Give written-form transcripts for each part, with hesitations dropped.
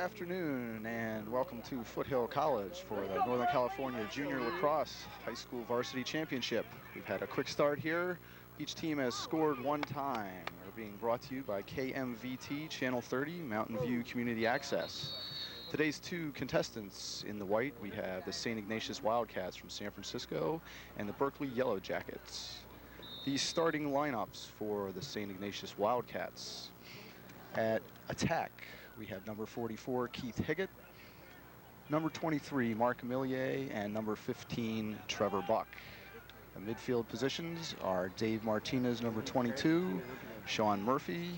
afternoon and welcome to Foothill College for the Northern California Junior Lacrosse High School Varsity Championship. We've had a quick start here. Each team has scored one time. We're being brought to you by KMVT Channel 30 Mountain View Community Access. Today's two contestants in the white, we have the St. Ignatius Wildcats from San Francisco and the Berkeley Yellow Jackets. The starting lineups for the St. Ignatius Wildcats. At attack, we have number 44, Keith Higgett, number 23, Mark Millier, and number 15, Trevor Buck. The midfield positions are Dave Martinez, number 22, Sean Murphy,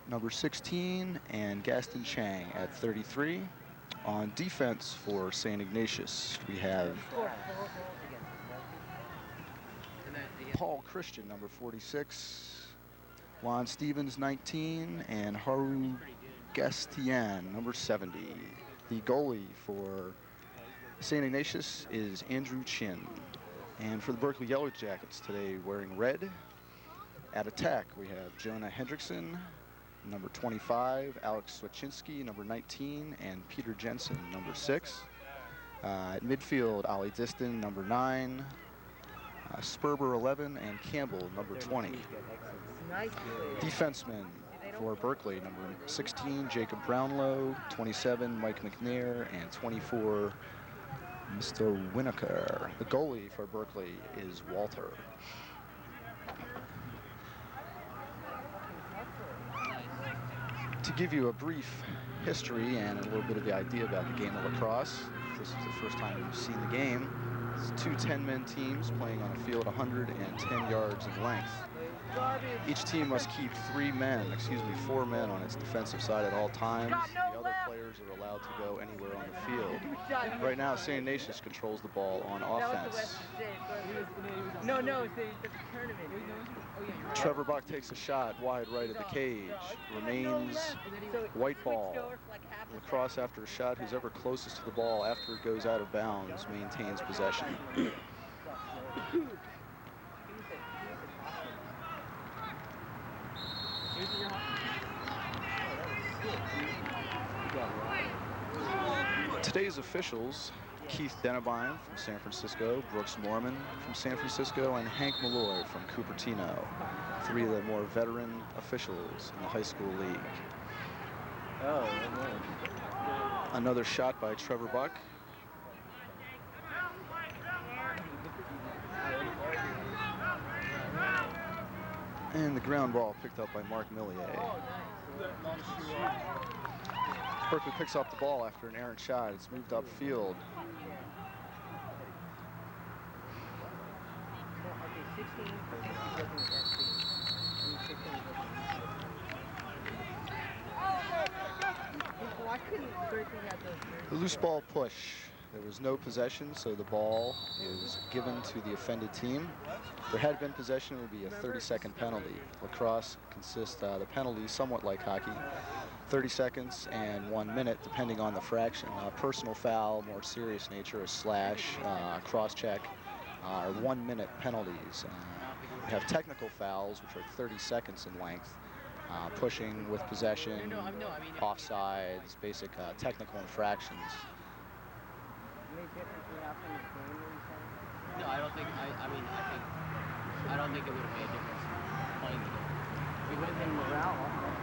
number 16, and Gaston Chang at 33. On defense for St. Ignatius, we have Paul Christian, number 46, Juan Stevens, 19, and Haru Gastian, number 70. The goalie for St. Ignatius is Andrew Chin. And for the Berkeley Yellow Jackets today, wearing red. At attack, we have Jonah Hendrickson, number 25, Alex Wiczynski, number 19, and Peter Jensen, number 6. At midfield, Ali Diston, number 9, Sperber, 11, and Campbell, number 20. Defensemen for Berkeley, number 16, Jacob Brownlow, 27, Mike McNayr, and 24, Mr. Winnaker. The goalie for Berkeley is Walter. To give you a brief history and a little bit of the idea about the game of lacrosse, if this is the first time you've seen the game, it's two 10-man teams playing on a field 110 yards in length. Each team must keep 4 men on its defensive side at all times. The other players are allowed to go anywhere on the field. Right now, St. Ignatius controls the ball on offense. Trevor Buck takes a shot wide right of the cage. Remains white ball. Lacrosse after a shot, who's ever closest to the ball after it goes out of bounds maintains possession. Today's officials, Keith Dennebein from San Francisco, Brooks Mormon from San Francisco, and Hank Malloy from Cupertino, 3 of the more veteran officials in the high school league. Another shot by Trevor Buck. And the ground ball picked up by Mark Millier. Berkeley picks up the ball after an errant shot. It's moved upfield. The loose ball push. There was no possession, so the ball is given to the offended team. If there had been possession, it would be a 30-second penalty. Lacrosse consists the penalty somewhat like hockey, 30 seconds and 1 minute, depending on the fraction. Personal foul, more serious nature, a slash, cross-check, are 1 minute penalties. We have technical fouls, which are 30 seconds in length. Pushing with possession, offsides, basic technical infractions. No, I don't think. I don't think it would have made a difference playing the game. We would have been morale.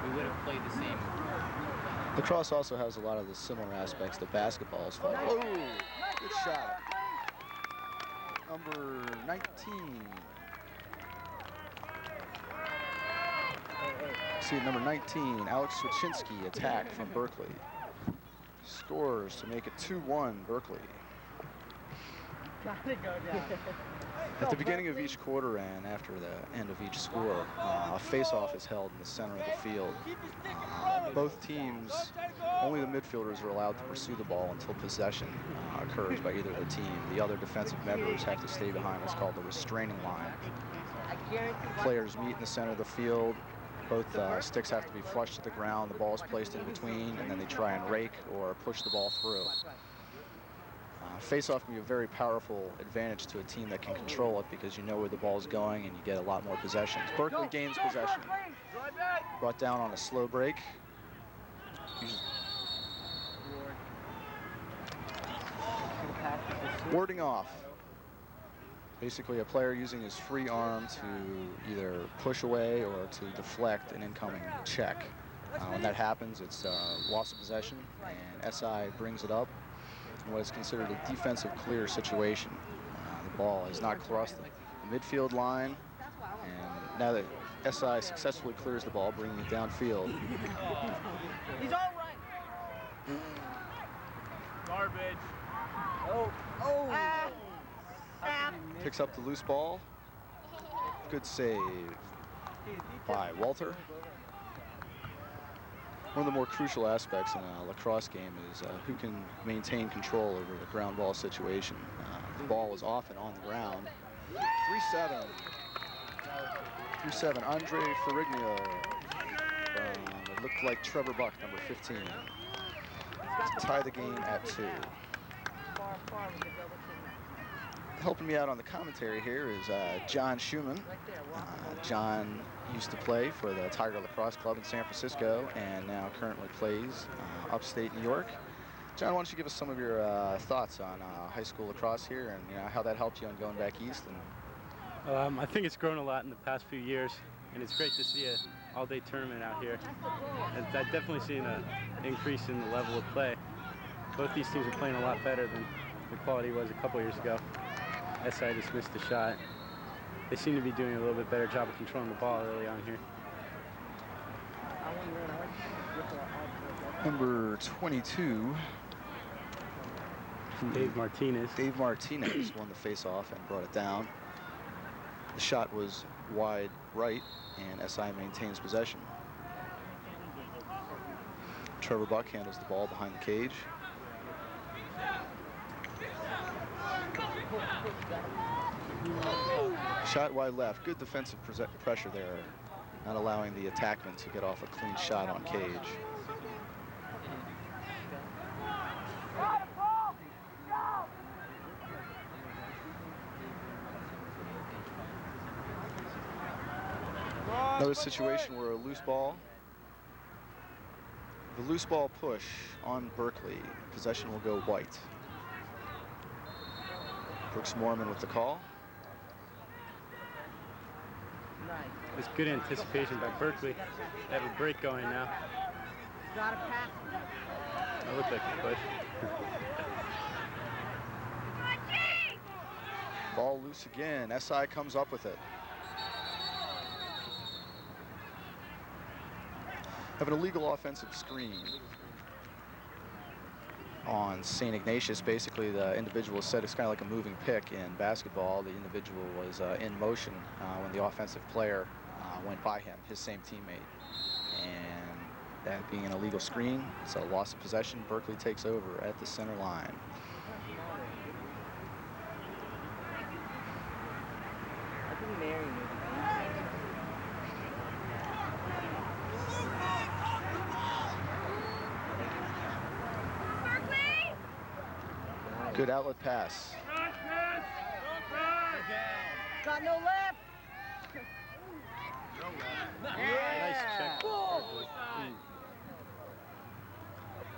We would have played the same. Lacrosse also has a lot of the similar aspects to basketball's fun. Oh, good shot. Number 19. See, number 19, Alex Wiczynski, attack from Berkeley. Scores to make it 2-1 Berkeley. At the beginning of each quarter and after the end of each score, a face-off is held in the center of the field. Both teams, only the midfielders are allowed to pursue the ball until possession occurs by either the team. The other defensive members have to stay behind what's called the restraining line. Players meet in the center of the field. Both sticks have to be flushed to the ground. The ball is placed in between, and then they try and rake or push the ball through. Face-off can be a very powerful advantage to a team that can control it because you know where the ball is going and you get a lot more possessions. Berkeley gains possession. Brought down on a slow break. Warding off. Basically a player using his free arm to either push away or to deflect an incoming check. When that happens, it's loss of possession, and SI brings it up in what is considered a defensive clear situation. The ball has not crossed the midfield line, and now that SI successfully clears the ball, bringing it downfield. He's all right. Garbage. Oh. Picks up the loose ball. Good save by Walter. One of the more crucial aspects in a lacrosse game is who can maintain control over the ground ball situation. The ball is often on the ground. 3-7. 3-7. Andre Ferrigno. It looked like Trevor Buck, number 15. To tie the game at 2. Helping me out on the commentary here is John Schumann. John used to play for the Tiger Lacrosse Club in San Francisco and now currently plays upstate New York. John, why don't you give us some of your thoughts on high school lacrosse here and how that helped you on going back east? I think it's grown a lot in the past few years, and it's great to see an all-day tournament out here. And I've definitely seen an increase in the level of play. Both these teams are playing a lot better than the quality was a couple years ago. SI just missed the shot. They seem to be doing a little bit better job of controlling the ball early on here. Number 22. Dave Martinez. Dave Martinez won the face-off and brought it down. The shot was wide right, and SI maintains possession. Trevor Buck handles the ball behind the cage. Shot wide left. Good defensive pressure there, not allowing the attackman to get off a clean shot on cage. Another situation where a loose ball. The loose ball push on Berkeley. Possession will go white. Brooks Mormon with the call. It's good anticipation by Berkeley. They have a break going now. It looked like a push. Ball loose again. SI comes up with it. Have an illegal offensive screen on St. Ignatius. Basically, the individual said it's kind of like a moving pick in basketball. The individual was in motion when the offensive player went by him, his same teammate. And that being an illegal screen, it's a loss of possession. Berkeley takes over at the center line. I think Merrion. Good outlet pass. Got no left. Nice check.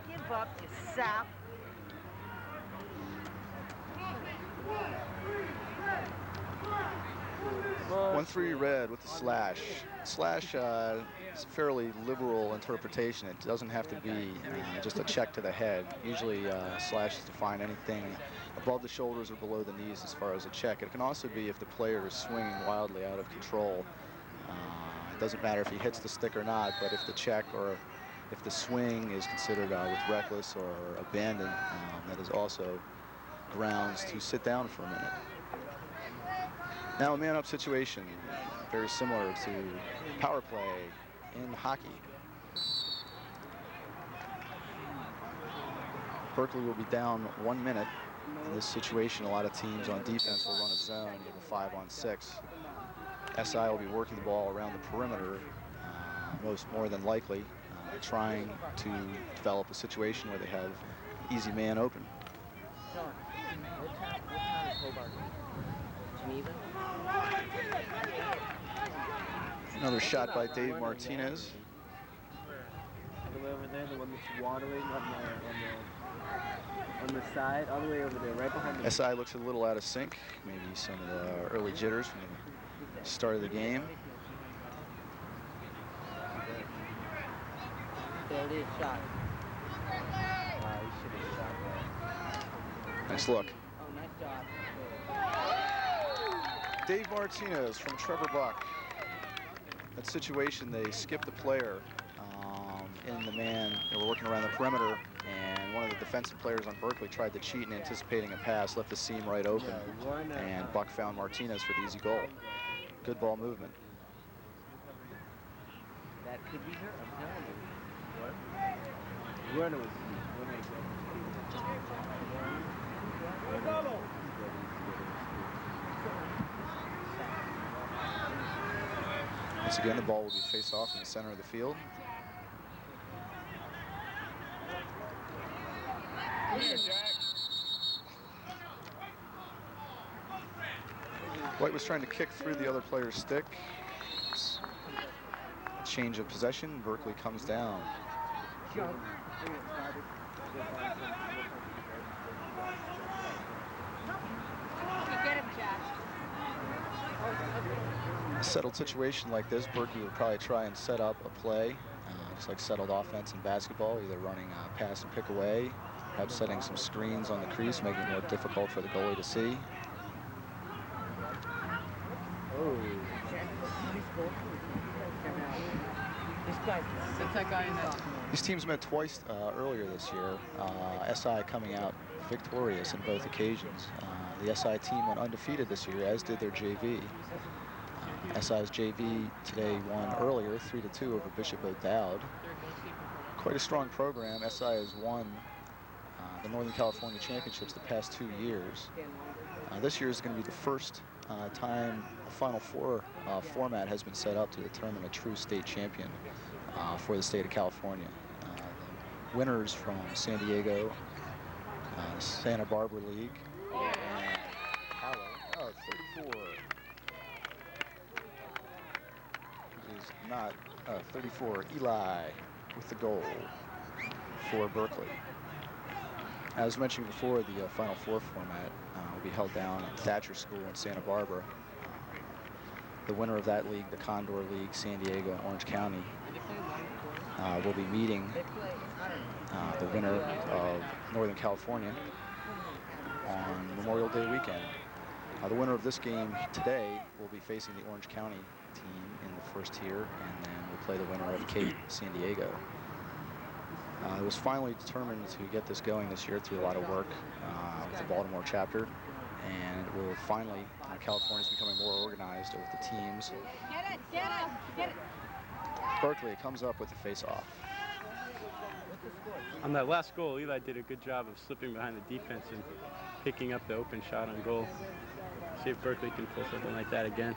Give up, you sap. 1-3 red with the slash. Slash is a fairly liberal interpretation. It doesn't have to be just a check to the head. Usually slash is defined anything above the shoulders or below the knees as far as a check. It can also be if the player is swinging wildly out of control. It doesn't matter if he hits the stick or not, but if the check or if the swing is considered with reckless or abandon, that is also grounds to sit down for a minute. Now a man-up situation, very similar to power play in hockey. Berkeley will be down 1 minute. In this situation, a lot of teams on defense will run a zone with a 5-on-6. SI will be working the ball around the perimeter, more than likely, trying to develop a situation where they have an easy man open. Another shot by Dave Martinez. over there, the one that's watering on the side, all the way over there, right behind the SI looks a little out of sync. Maybe some of the early jitters from the start of the game. There it is, shot. Wow, you should have shot that. Nice look. Oh, nice job. Dave Martinez from Trevor Buck. That situation, they skipped the player in the man. They were working around the perimeter, and one of the defensive players on Berkeley tried to cheat and anticipating a pass, left the seam right open, and Buck found Martinez for the easy goal. Good ball movement. That could be her, I'm telling you. What? Once again, the ball will be faced off in the center of the field. White was trying to kick through the other player's stick. A change of possession. Berkeley comes down. A settled situation like this, Berkeley would probably try and set up a play, just like settled offense in basketball, either running a pass and pick away, perhaps setting some screens on the crease, making it more difficult for the goalie to see. These teams met twice earlier this year. SI coming out victorious in both occasions. The SI team went undefeated this year, as did their JV. SI's JV today won earlier, 3-2 over Bishop O'Dowd. Quite a strong program. SI has won the Northern California Championships the past 2 years. This year is going to be the first time a Final Four format has been set up to determine a true state champion for the state of California. The winners from San Diego, Santa Barbara League, and Palo, 34. Is not 34. Eli with the goal for Berkeley. As mentioned before, the Final Four format will be held down at Thatcher School in Santa Barbara. The winner of that league, the Condor League, San Diego and Orange County, will be meeting the winner of Northern California on Memorial Day weekend. The winner of this game today will be facing the Orange County team in the first tier, and then we'll play the winner of Cape San Diego. It was finally determined to get this going this year through a lot of work with the Baltimore chapter, and it will finally, California is becoming more organized with the teams. Get it. Berkeley comes up with the face-off. On that last goal, Eli did a good job of slipping behind the defense and picking up the open shot on goal. See if Berkeley can pull something like that again.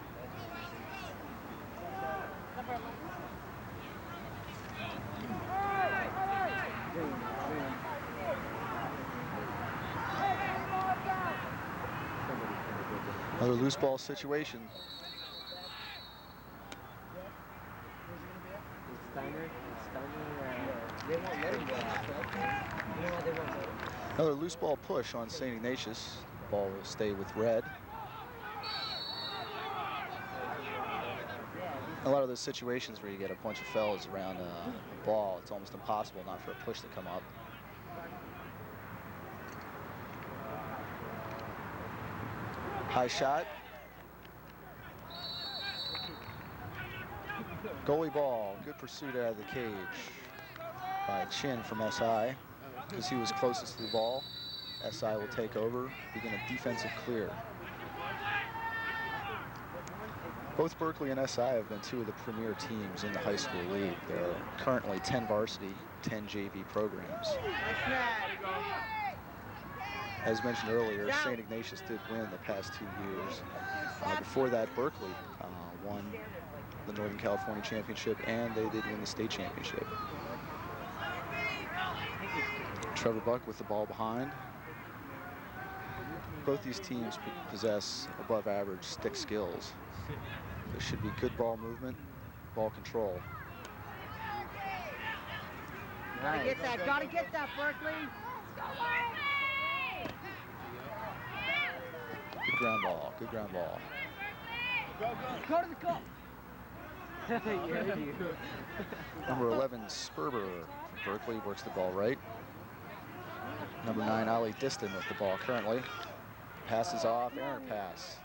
Another loose ball situation. Another loose ball push on St. Ignatius. The ball will stay with red. A lot of those situations where you get a bunch of fellas around a ball, it's almost impossible not for a push to come up. High shot. Goalie ball. Good pursuit out of the cage by Chin from SI. Because he was closest to the ball, SI will take over, begin a defensive clear. Both Berkeley and SI have been two of the premier teams in the high school league. There are currently 10 varsity, 10 JV programs. As mentioned earlier, St. Ignatius did win the past 2 years. Before that, Berkeley won the Northern California Championship, and they did win the state championship. Trevor Buck with the ball behind. Both these teams possess above average stick skills. There should be good ball movement, ball control. Gotta get that, Berkeley. Good ground ball. Good ground ball. Go to the goal. Number 11, Sperber from Berkeley, works the ball right. Number 9, Diston with the ball currently. Passes off, errant pass.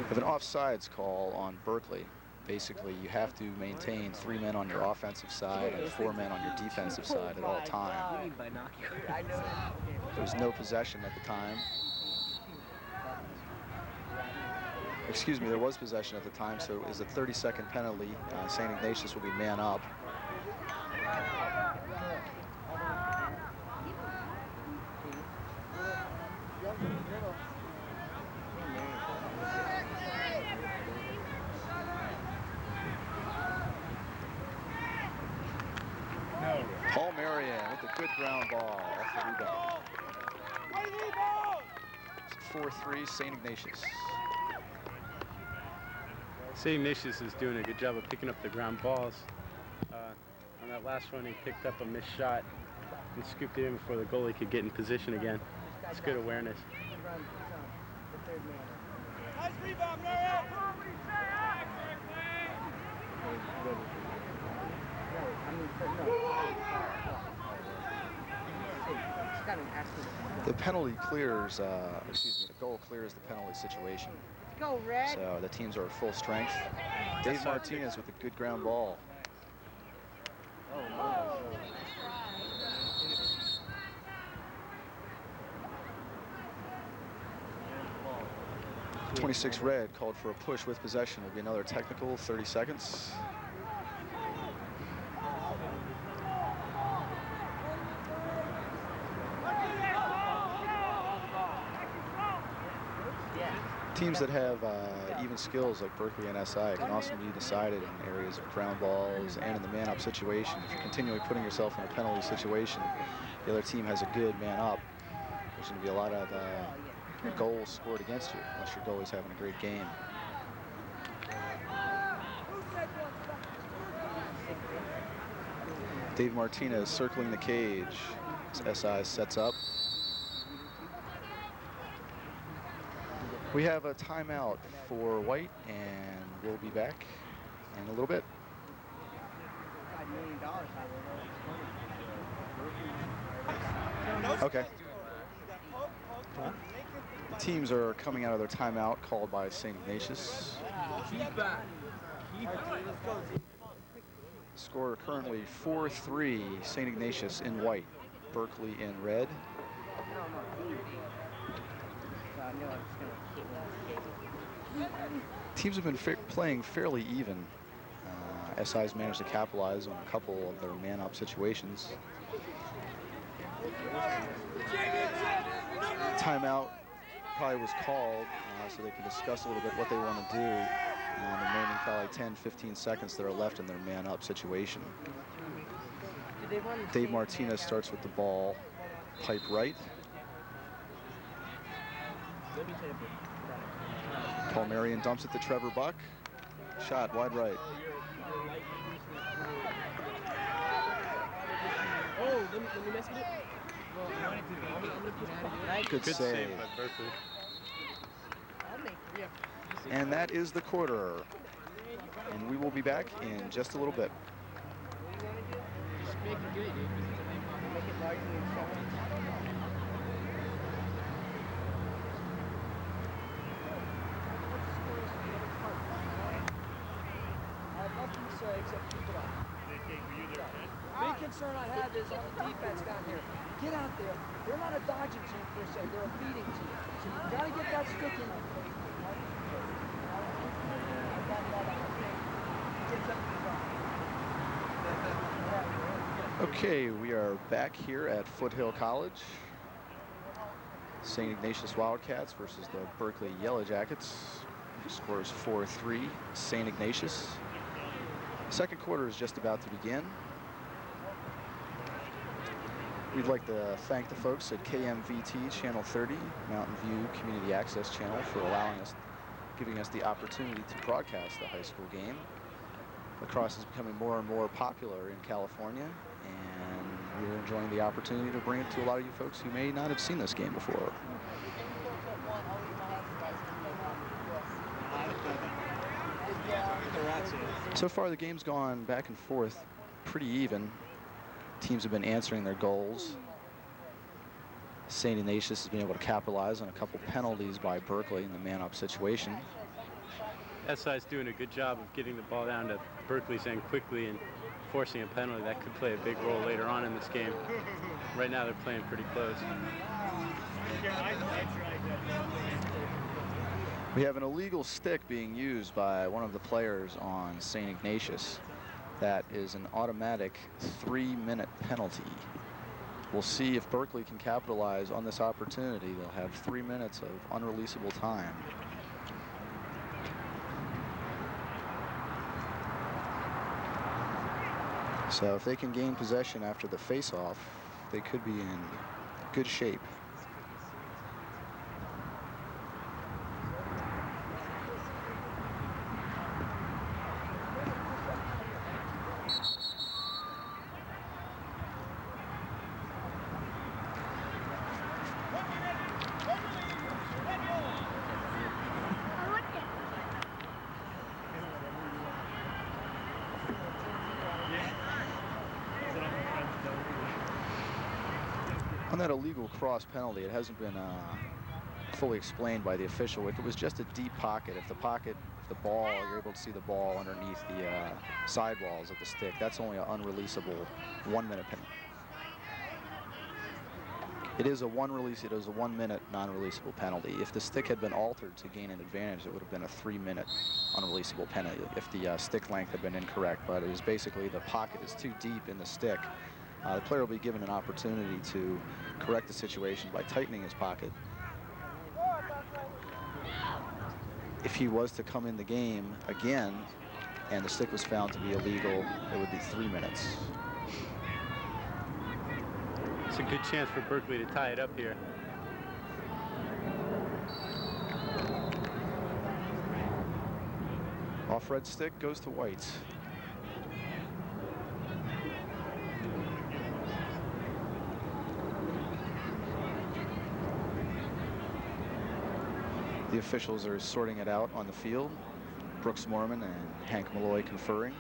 With an offsides call on Berkeley, basically you have to maintain 3 men on your offensive side and 4 men on your defensive side at all times. There was no possession at the time. Excuse me, there was possession at the time, so it was a 30-second penalty. St. Ignatius will be man up. Merrion with a good ground ball off the rebound. It's 4-3 St. Ignatius. St. Ignatius is doing a good job of picking up the ground balls. On that last one, he picked up a missed shot and scooped it in before the goalie could get in position again. It's good awareness. Nice rebound, Merrion! The penalty clears, excuse me, the goal clears the penalty situation. Go, Red. So the teams are at full strength. Dave Martinez with a good ground ball. 26 red called for a push with possession. Will be another technical, 30 seconds. Teams that have even skills like Berkeley and SI can also be decided in areas of ground balls and in the man-up situation. If you're continually putting yourself in a penalty situation, the other team has a good man-up. There's going to be a lot of goals scored against you unless your goalie's having a great game. Dave Martinez circling the cage as SI sets up. We have a timeout for White, and we'll be back in a little bit. Okay. The teams are coming out of their timeout called by St. Ignatius. Score currently 4-3 St. Ignatius in white, Berkeley in red. Teams have been playing fairly even. SI's managed to capitalize on a couple of their man-up situations. Timeout probably was called so they can discuss a little bit what they want to do in the remaining probably 10-15 seconds that are left in their man-up situation. Dave Martinez starts with the ball pipe right. Paul Merrion dumps it to Trevor Buck. Shot wide right. Good save by Berkeley. And that is the quarter. And we will be back in just a little bit. Except keep it up. Big concern I have is on the defense down here. Get out there. They're not a dodging team per se. They're a beating team. So you got to get that stick in. Get Okay, we are back here at Foothill College. St. Ignatius Wildcats versus the Berkeley Yellow Jackets. Scores 4-3, St. Ignatius. Second quarter is just about to begin. We'd like to thank the folks at KMVT Channel 30, Mountain View Community Access Channel, for giving us the opportunity to broadcast the high school game. Lacrosse is becoming more and more popular in California, and we're enjoying the opportunity to bring it to a lot of you folks who may not have seen this game before. So far, the game's gone back and forth pretty even. Teams have been answering their goals. St. Ignatius has been able to capitalize on a couple penalties by Berkeley in the man-up situation. SI is doing a good job of getting the ball down to Berkeley's end quickly and forcing a penalty that could play a big role later on in this game. Right now, they're playing pretty close. We have an illegal stick being used by one of the players on St. Ignatius. That is an automatic 3-minute penalty. We'll see if Berkeley can capitalize on this opportunity. They'll have 3 minutes of unreleasable time. So if they can gain possession after the face-off, they could be in good shape. On that illegal cross penalty, it hasn't been fully explained by the official. If it was just a deep pocket, if the ball, you're able to see the ball underneath the sidewalls of the stick, that's only an unreleasable 1-minute penalty. It is a 1-minute non-releasable penalty. If the stick had been altered to gain an advantage, it would have been a 3-minute unreleasable penalty if the stick length had been incorrect. But it is basically the pocket is too deep in the stick. The player will be given an opportunity to correct the situation by tightening his pocket. If he was to come in the game again and the stick was found to be illegal, it would be 3 minutes. It's a good chance for Berkeley to tie it up here. Off red stick goes to white. The officials are sorting it out on the field. Brooks Mormon and Hank Malloy conferring.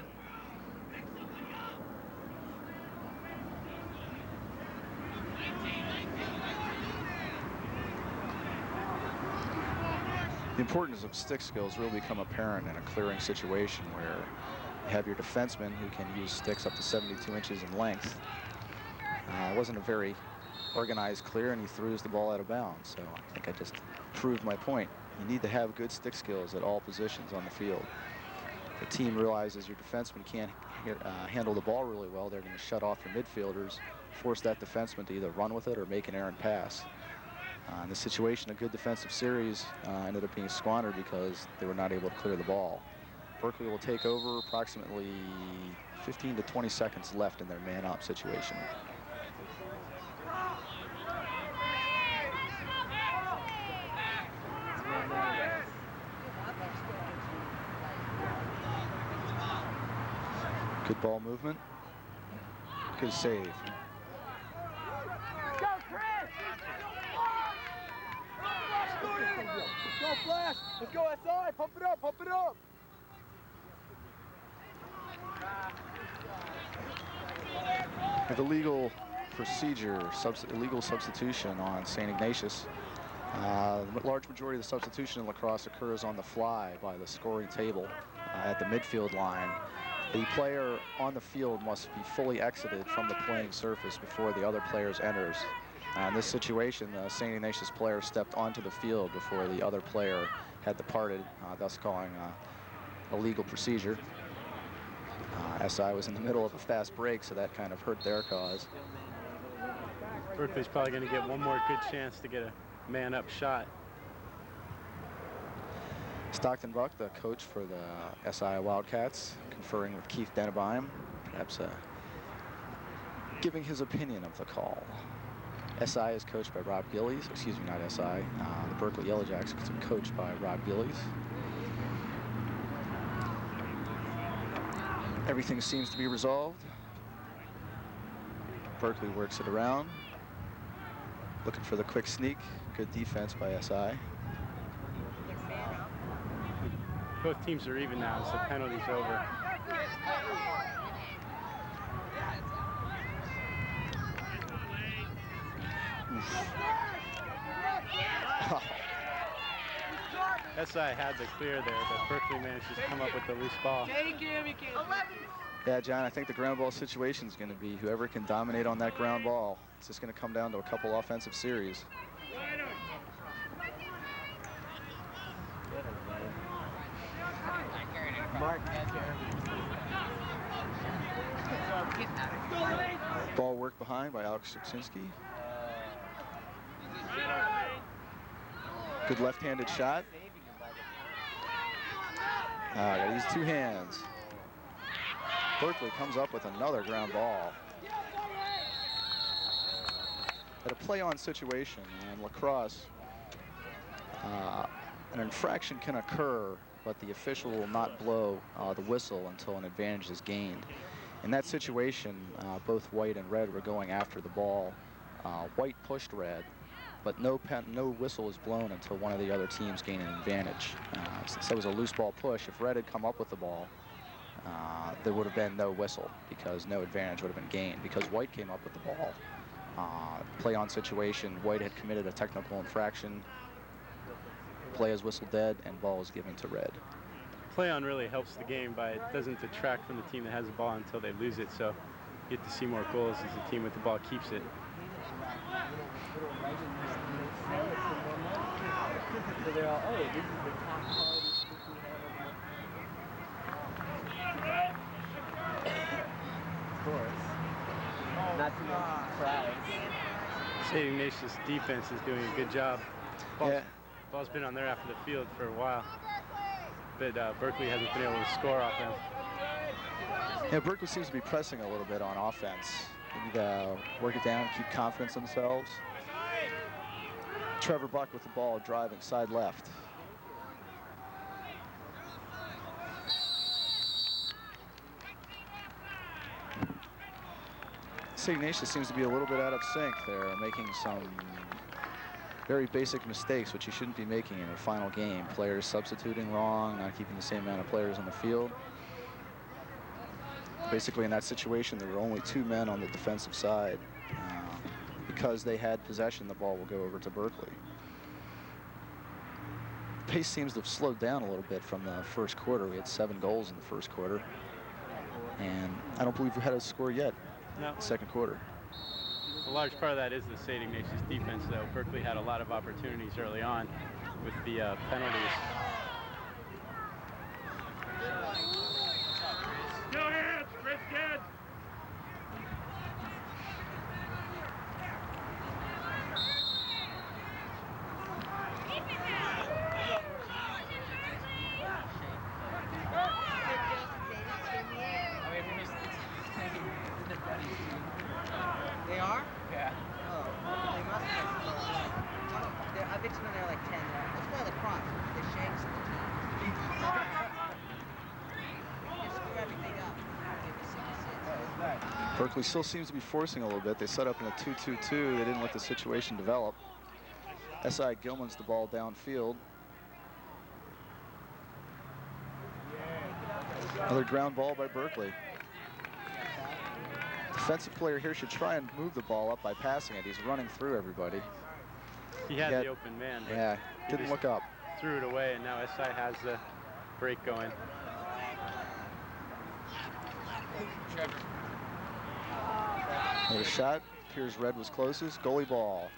The importance of stick skills really become apparent in a clearing situation where you have your defenseman who can use sticks up to 72 inches in length. It wasn't a very organized clear, and he throws the ball out of bounds. So I think I just proved my point. You need to have good stick skills at all positions on the field. If a team realizes your defenseman can't handle the ball really well, they're going to shut off your midfielders, force that defenseman to either run with it or make an errant pass. In this situation, a good defensive series ended up being squandered because they were not able to clear the ball. Berkeley will take over, approximately 15 to 20 seconds left in their man-up situation. Good ball movement. Good save. Go, Chris! Let's go, Flash! Let's go, SI! Pump it up! Pump it up! With illegal procedure, illegal substitution on St. Ignatius. The large majority of the substitution in lacrosse occurs on the fly by the scoring table at the midfield line. The player on the field must be fully exited from the playing surface before the other players enters. In this situation, the St. Ignatius player stepped onto the field before the other player had departed, thus calling a legal procedure. SI was in the middle of a fast break, so that kind of hurt their cause. Berkeley's probably going to get one more good chance to get a man-up shot. Stockton Buck, the coach for the SI Wildcats, conferring with Keith Dennebeim, perhaps giving his opinion of the call. SI is coached by Rob Gillies, excuse me, not SI. The Berkeley Yellow Jackets are coached by Rob Gillies. Everything seems to be resolved. Berkeley works it around. Looking for the quick sneak. Good defense by SI. Both teams are even now, so penalty's over. SI had the clear there, but Berkeley managed to come up with the loose ball. Yeah, John, I think the ground ball situation is going to be whoever can dominate on that ground ball. It's just going to come down to a couple offensive series. Ball work behind by Alex Wiczynski. Good left-handed shot. Gotta use two hands. Berkeley comes up with another ground ball. At a play-on situation in lacrosse, an infraction can occur, but the official will not blow the whistle until an advantage is gained. In that situation, both white and red were going after the ball. White pushed red, but no whistle was blown until one of the other teams gained an advantage. Since that was a loose ball push, if red had come up with the ball, there would have been no whistle because no advantage would have been gained. Because white came up with the ball, play-on situation, white had committed a technical infraction, play is whistled dead, and ball is given to red. Play-on really helps the game by it doesn't detract from the team that has the ball until they lose it, so you get to see more goals as the team with the ball keeps it. So they're all, oh, this is the top quality stick we have. Of course. Not too much surprise. St. Ignatius defense is doing a good job. Ball's been on their half of the field for a while, but Berkeley hasn't been able to score off them. Yeah, Berkeley seems to be pressing a little bit on offense. They need to work it down, keep confidence in themselves. Trevor Buck with the ball driving side left. St. Ignatius seems to be a little bit out of sync. They're making some very basic mistakes, which you shouldn't be making in a final game. Players substituting wrong, not keeping the same amount of players on the field. Basically, in that situation, there were only two men on the defensive side. Because they had possession, the ball will go over to Berkeley. Pace seems to have slowed down a little bit from the first quarter. We had 7 goals in the first quarter, and I don't believe we had a score yet. No. Second quarter. A large part of that is the St. Ignatius defense, though. Berkeley had a lot of opportunities early on with the penalties. Go ahead, Chris, good. They are? Yeah. Oh, they must have. I bet you they're like 10. Let's play lacrosse. The Shanks and the team. Just screw everything up. Berkeley still seems to be forcing a little bit. They set up in a 2-2-2. They didn't let the situation develop. SI Gilman's the ball downfield. Another ground ball by Berkeley. Defensive player here should try and move the ball up by passing it. He's running through everybody. He had the open man, but yeah, didn't look up. Threw it away, and now SI has the break going. Another shot. Appears red was closest. Goalie ball.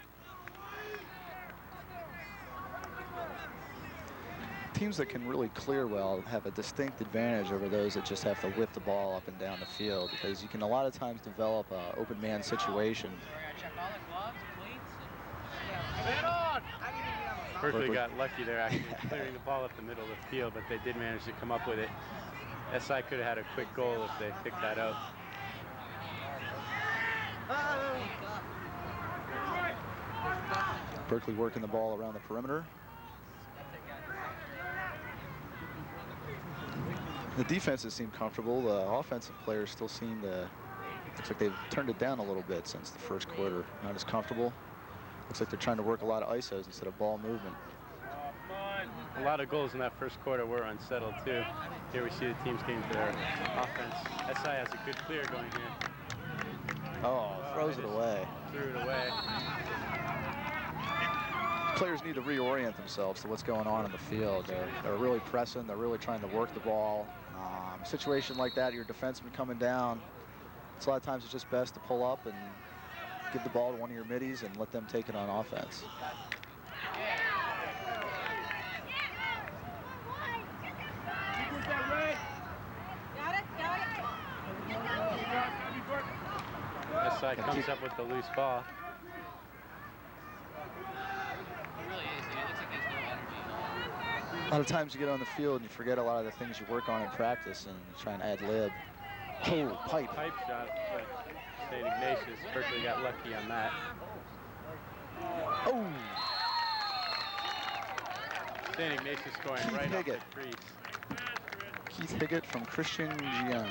teams that can really clear well have a distinct advantage over those that just have to whip the ball up and down the field, because you can a lot of times develop an open man situation. Berkeley got lucky there actually clearing the ball up the middle of the field, but they did manage to come up with it. SI could have had a quick goal if they picked that up. Berkeley working the ball around the perimeter. The defenses seem comfortable. The offensive players still seem to, looks like they've turned it down a little bit since the first quarter. Not as comfortable. Looks like they're trying to work a lot of ISOs instead of ball movement. A lot of goals in that first quarter were unsettled too. Here we see the teams getting to their offense. SI has a good clear going here. Oh, throws it away. Threw it away. Players need to reorient themselves to what's going on in the field. They're really pressing. They're really trying to work the ball. Situation like that, your defenseman coming down, it's a lot of times it's just best to pull up and give the ball to one of your middies and let them take it on offense. SI comes up with the loose ball. A lot of times you get on the field and you forget a lot of the things you work on in practice and you try and ad lib. Oh, pipe. Pipe shot, but St. Ignatius. Berkeley got lucky on that. Oh! St. Ignatius scoring Keith right Higgett. off the crease. Keith Higgett from Christian Gian.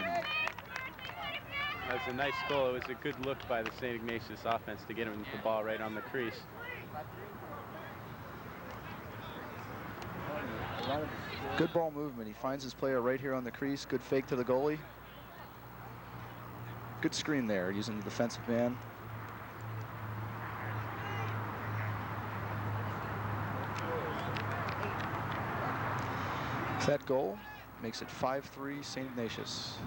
That was a nice goal. It was a good look by the St. Ignatius offense to get him the ball right on the crease. Good ball movement. He finds his player right here on the crease. Good fake to the goalie. Good screen there using the defensive man. That goal makes it 5-3 St. Ignatius.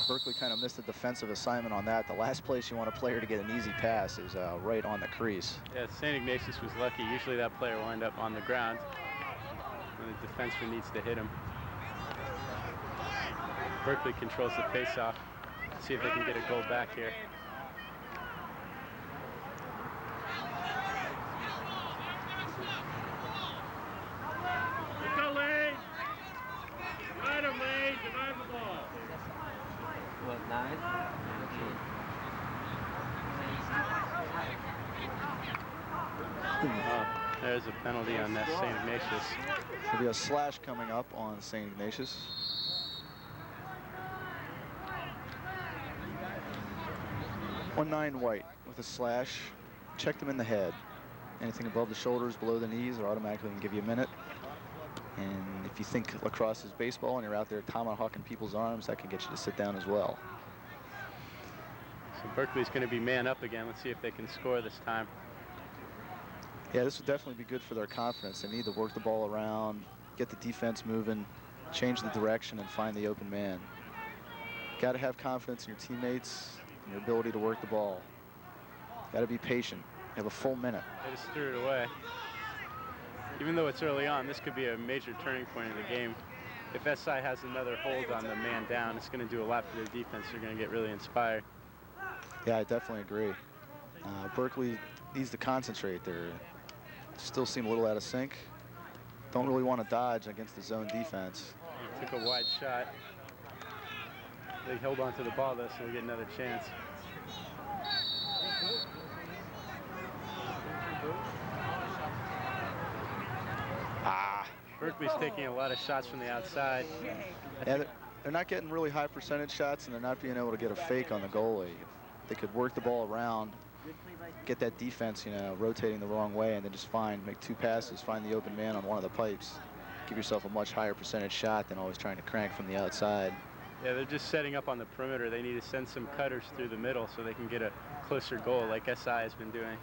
Berkeley kind of missed a defensive assignment on that. The last place you want a player to get an easy pass is right on the crease. Yeah, St. Ignatius was lucky. Usually that player will end up on the ground when the defenseman needs to hit him. Berkeley controls the face-off. See if they can get a goal back here. Let's go, Lane. Ride him, Lane. Divide the ball. What, 9? Oh, there's a penalty on that St. Ignatius. There'll be a slash coming up on St. Ignatius. White with a slash. Check them in the head. Anything above the shoulders, below the knees, are automatically going to give you a minute. And if you think lacrosse is baseball and you're out there tomahawking people's arms, that can get you to sit down as well. So Berkeley's going to be man up again. Let's see if they can score this time. Yeah, this would definitely be good for their confidence. They need to work the ball around, get the defense moving, change the direction, and find the open man. Got to have confidence in your teammates and your ability to work the ball. Got to be patient. You have a full minute. They just threw it away. Even though it's early on, this could be a major turning point in the game. If SI has another hold on the man down, it's going to do a lot for their defense. They're going to get really inspired. Yeah, I definitely agree. Berkeley needs to concentrate. They still seem a little out of sync. Don't really want to dodge against the zone defense. He took a wide shot. They held on to the ball, though, so we'll get another chance. Berkeley's taking a lot of shots from the outside. Yeah, they're not getting really high percentage shots, and they're not being able to get a fake on the goalie. They could work the ball around, get that defense, rotating the wrong way, and then just make 2 passes, find the open man on one of the pipes. Give yourself a much higher percentage shot than always trying to crank from the outside. Yeah, they're just setting up on the perimeter. They need to send some cutters through the middle so they can get a closer goal like SI has been doing.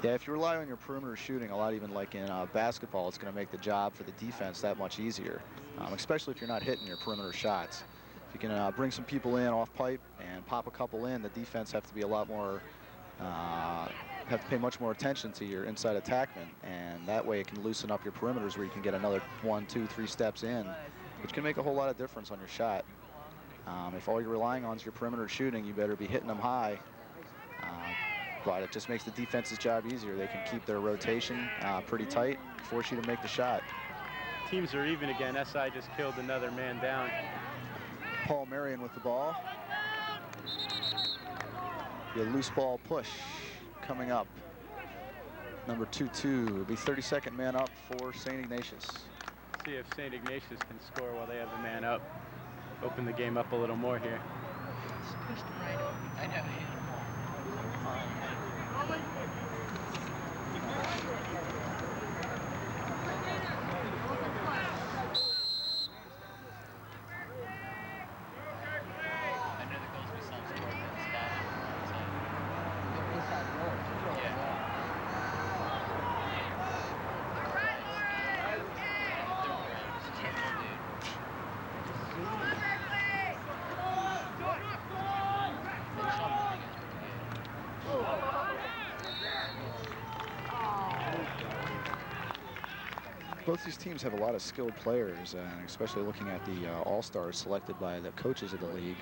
Yeah, if you rely on your perimeter shooting a lot, even like in basketball, it's going to make the job for the defense that much easier, especially if you're not hitting your perimeter shots. If you can bring some people in off pipe and pop a couple in, the defense have to be a lot more, have to pay much more attention to your inside attackmen, and that way it can loosen up your perimeters where you can get another 1, 2, 3 steps in, which can make a whole lot of difference on your shot. If all you're relying on is your perimeter shooting, you better be hitting them high. But it just makes the defense's job easier. They can keep their rotation pretty tight, force you to make the shot. Teams are even again. SI just killed another man down. Paul Merrion with the ball. Be a loose ball push coming up. Number 2-2 will be 32nd man up for St. Ignatius. See if St. Ignatius can score while they have the man up. Open the game up a little more here. I know. Both these teams have a lot of skilled players, and especially looking at the all-stars selected by the coaches of the league.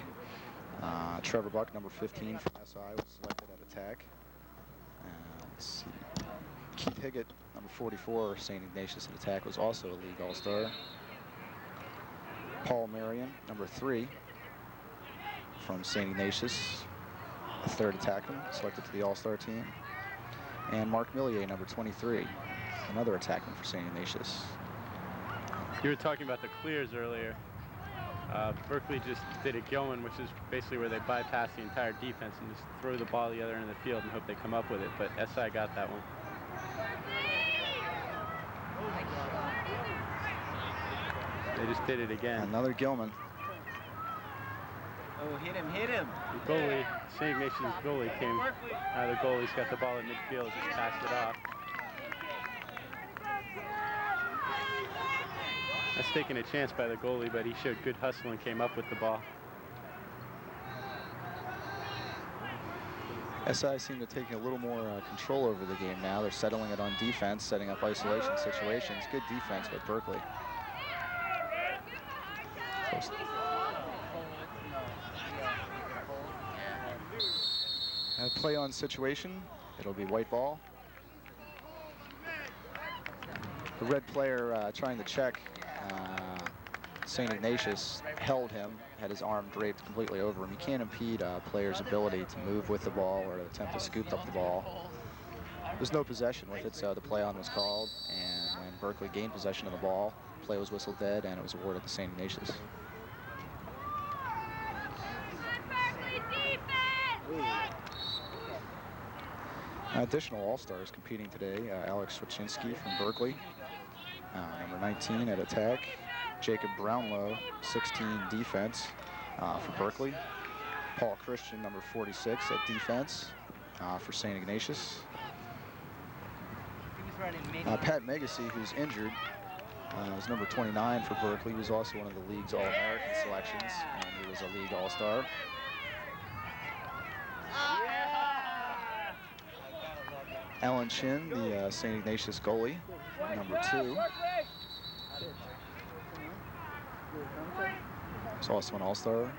Trevor Buck, number 15 from SI, was selected at attack. Let's see. Keith Higgett, number 44, St. Ignatius at attack, was also a league all-star. Paul Merrion, number 3 from St. Ignatius, a third attackman, selected to the all-star team. And Mark Millier, number 23. Another attackman for St. Ignatius. You were talking about the clears earlier. Berkeley just did a going, which is basically where they bypass the entire defense and just throw the ball the other end of the field and hope they come up with it. But SI got that one. They just did it again. Another Gilman. Oh, hit him, hit him. The goalie, St. Ignatius' goalie came. The goalie's got the ball at midfield, just passed it off. That's taking a chance by the goalie, but he showed good hustle and came up with the ball. SI seem to take a little more control over the game now. They're settling it on defense, setting up isolation situations. Good defense by Berkeley. Play on situation. It'll be white ball. The red player trying to check St. Ignatius held him, had his arm draped completely over him. You can't impede a player's ability to move with the ball or to attempt to scoop up the ball. There's no possession with it, so the play on was called, and when Berkeley gained possession of the ball, play was whistled dead, and it was awarded to St. Ignatius. Additional all-stars competing today, Alex Wiczynski from Berkeley, number 19 at attack. Jacob Brownlow, 16 defense for Berkeley. Paul Christian, number 46 at defense for St. Ignatius. Pat Megacy, who's injured, is number 29 for Berkeley. He was also one of the league's All-American selections, and he was a league all-star. Alan Chin, the St. Ignatius goalie, number 2. He's also an all-star.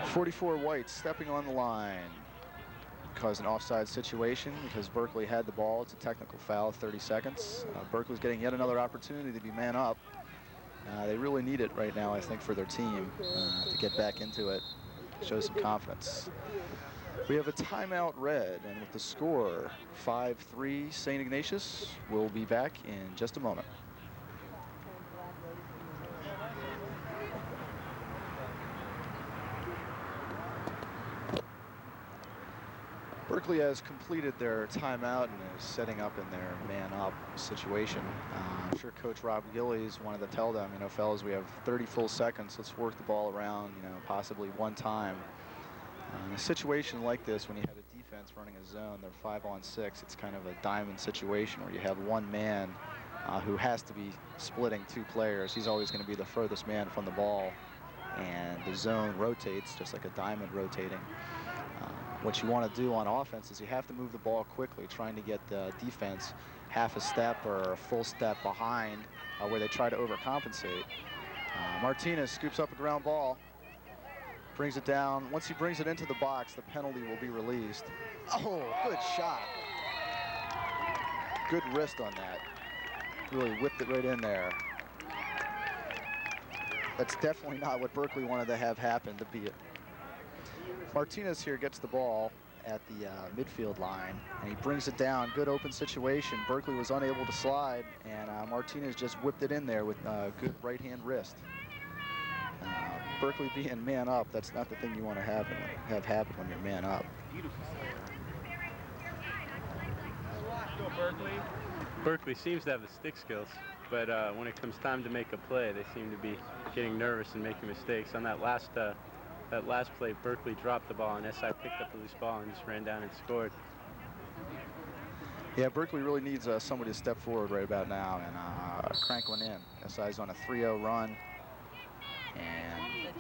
44 White stepping on the line. Caused an offside situation because Berkeley had the ball. It's a technical foul, 30 seconds. Berkeley's getting yet another opportunity to be man up. They really need it right now, I think, for their team to get back into it, show some confidence. We have a timeout red, and with the score 5-3 St. Ignatius, we'll be back in just a moment. Berkeley has completed their timeout and is setting up in their man-up situation. I'm sure Coach Rob Gillies wanted to tell them, you know, fellas, we have 30 full seconds. Let's work the ball around, you know, possibly one time. In a situation like this, when you have a defense running a zone, they're 5-on-6. It's kind of a diamond situation where you have one man who has to be splitting 2 players. He's always going to be the furthest man from the ball, and the zone rotates just like a diamond rotating. What you want to do on offense is you have to move the ball quickly, trying to get the defense half a step or a full step behind where they try to overcompensate. Martinez scoops up a ground ball, brings it down. Once he brings it into the box, the penalty will be released. Oh, good shot. Good wrist on that. Really whipped it right in there. That's definitely not what Berkeley wanted to have happen to be it. Martinez here gets the ball at the midfield line, and he brings it down. Good open situation. Berkeley was unable to slide, and Martinez just whipped it in there with good right-hand wrist. Berkeley being man up, that's not the thing you want to have happen when you're man up. Go, Berkeley. Berkeley seems to have the stick skills, but when it comes time to make a play, they seem to be getting nervous and making mistakes. On that last play, Berkeley dropped the ball, and SI picked up the loose ball and just ran down and scored. Yeah, Berkeley really needs somebody to step forward right about now and crank one in. SI's on a 3-0 run, and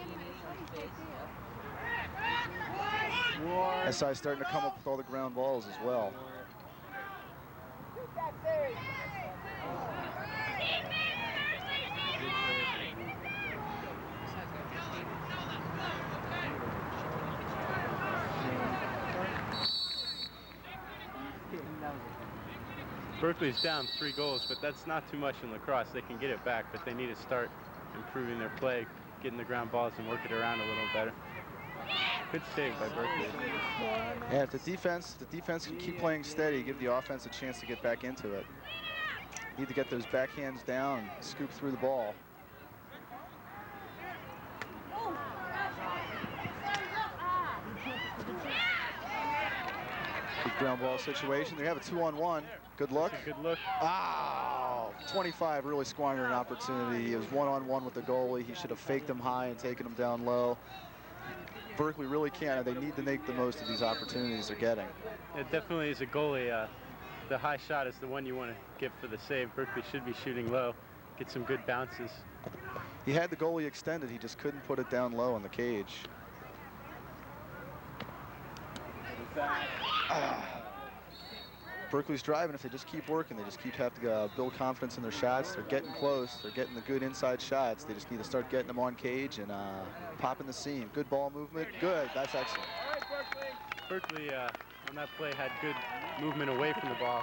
SI's starting to come up with all the ground balls as well. Berkeley's down 3 goals, but that's not too much in lacrosse. They can get it back, but they need to start improving their play, getting the ground balls and work it around a little better. Good save by Berkeley. Yeah, if the defense can keep playing steady, give the offense a chance to get back into it. Need to get those backhands down and scoop through the ball. Good ground ball situation. They have a 2-on-1. Good look. That's a good look. Oh, 25 really squandering an opportunity. It was 1-on-1 with the goalie. He should have faked him high and taken him down low. Berkeley really can't. They need to make the most of these opportunities they're getting. It definitely is a goalie. The high shot is the one you want to get for the save. Berkeley should be shooting low, get some good bounces. He had the goalie extended. He just couldn't put it down low in the cage. Berkeley's driving. If they just keep working, they just have to build confidence in their shots. They're getting close. They're getting the good inside shots. They just need to start getting them on cage and popping the seam. Good ball movement. Good. That's excellent. All right, Berkeley. Berkeley on that play had good movement away from the ball.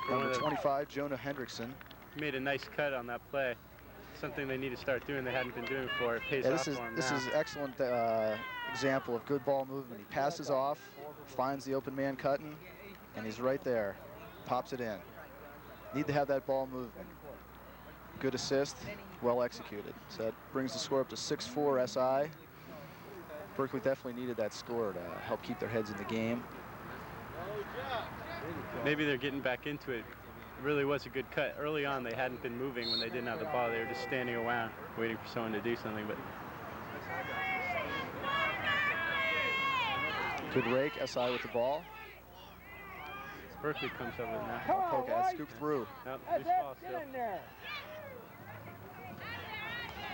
Number 25, Jonah Hendrickson. Made a nice cut on that play. Something they need to start doing they hadn't been doing before. It pays off for them This now. is excellent example of good ball movement. He passes off, finds the open man cutting, and he's right there. Pops it in. Need to have that ball movement. Good assist, well executed. So that brings the score up to 6-4 SI. Berkeley definitely needed that score to help keep their heads in the game. Maybe they're getting back into it. It really was a good cut. Early on, they hadn't been moving when they didn't have the ball. They were just standing around, waiting for someone to do something. But good rake, SI with the ball. Berkeley comes up with it now. Poke at, scoop through. Nope, That's loose it, ball get still. in there.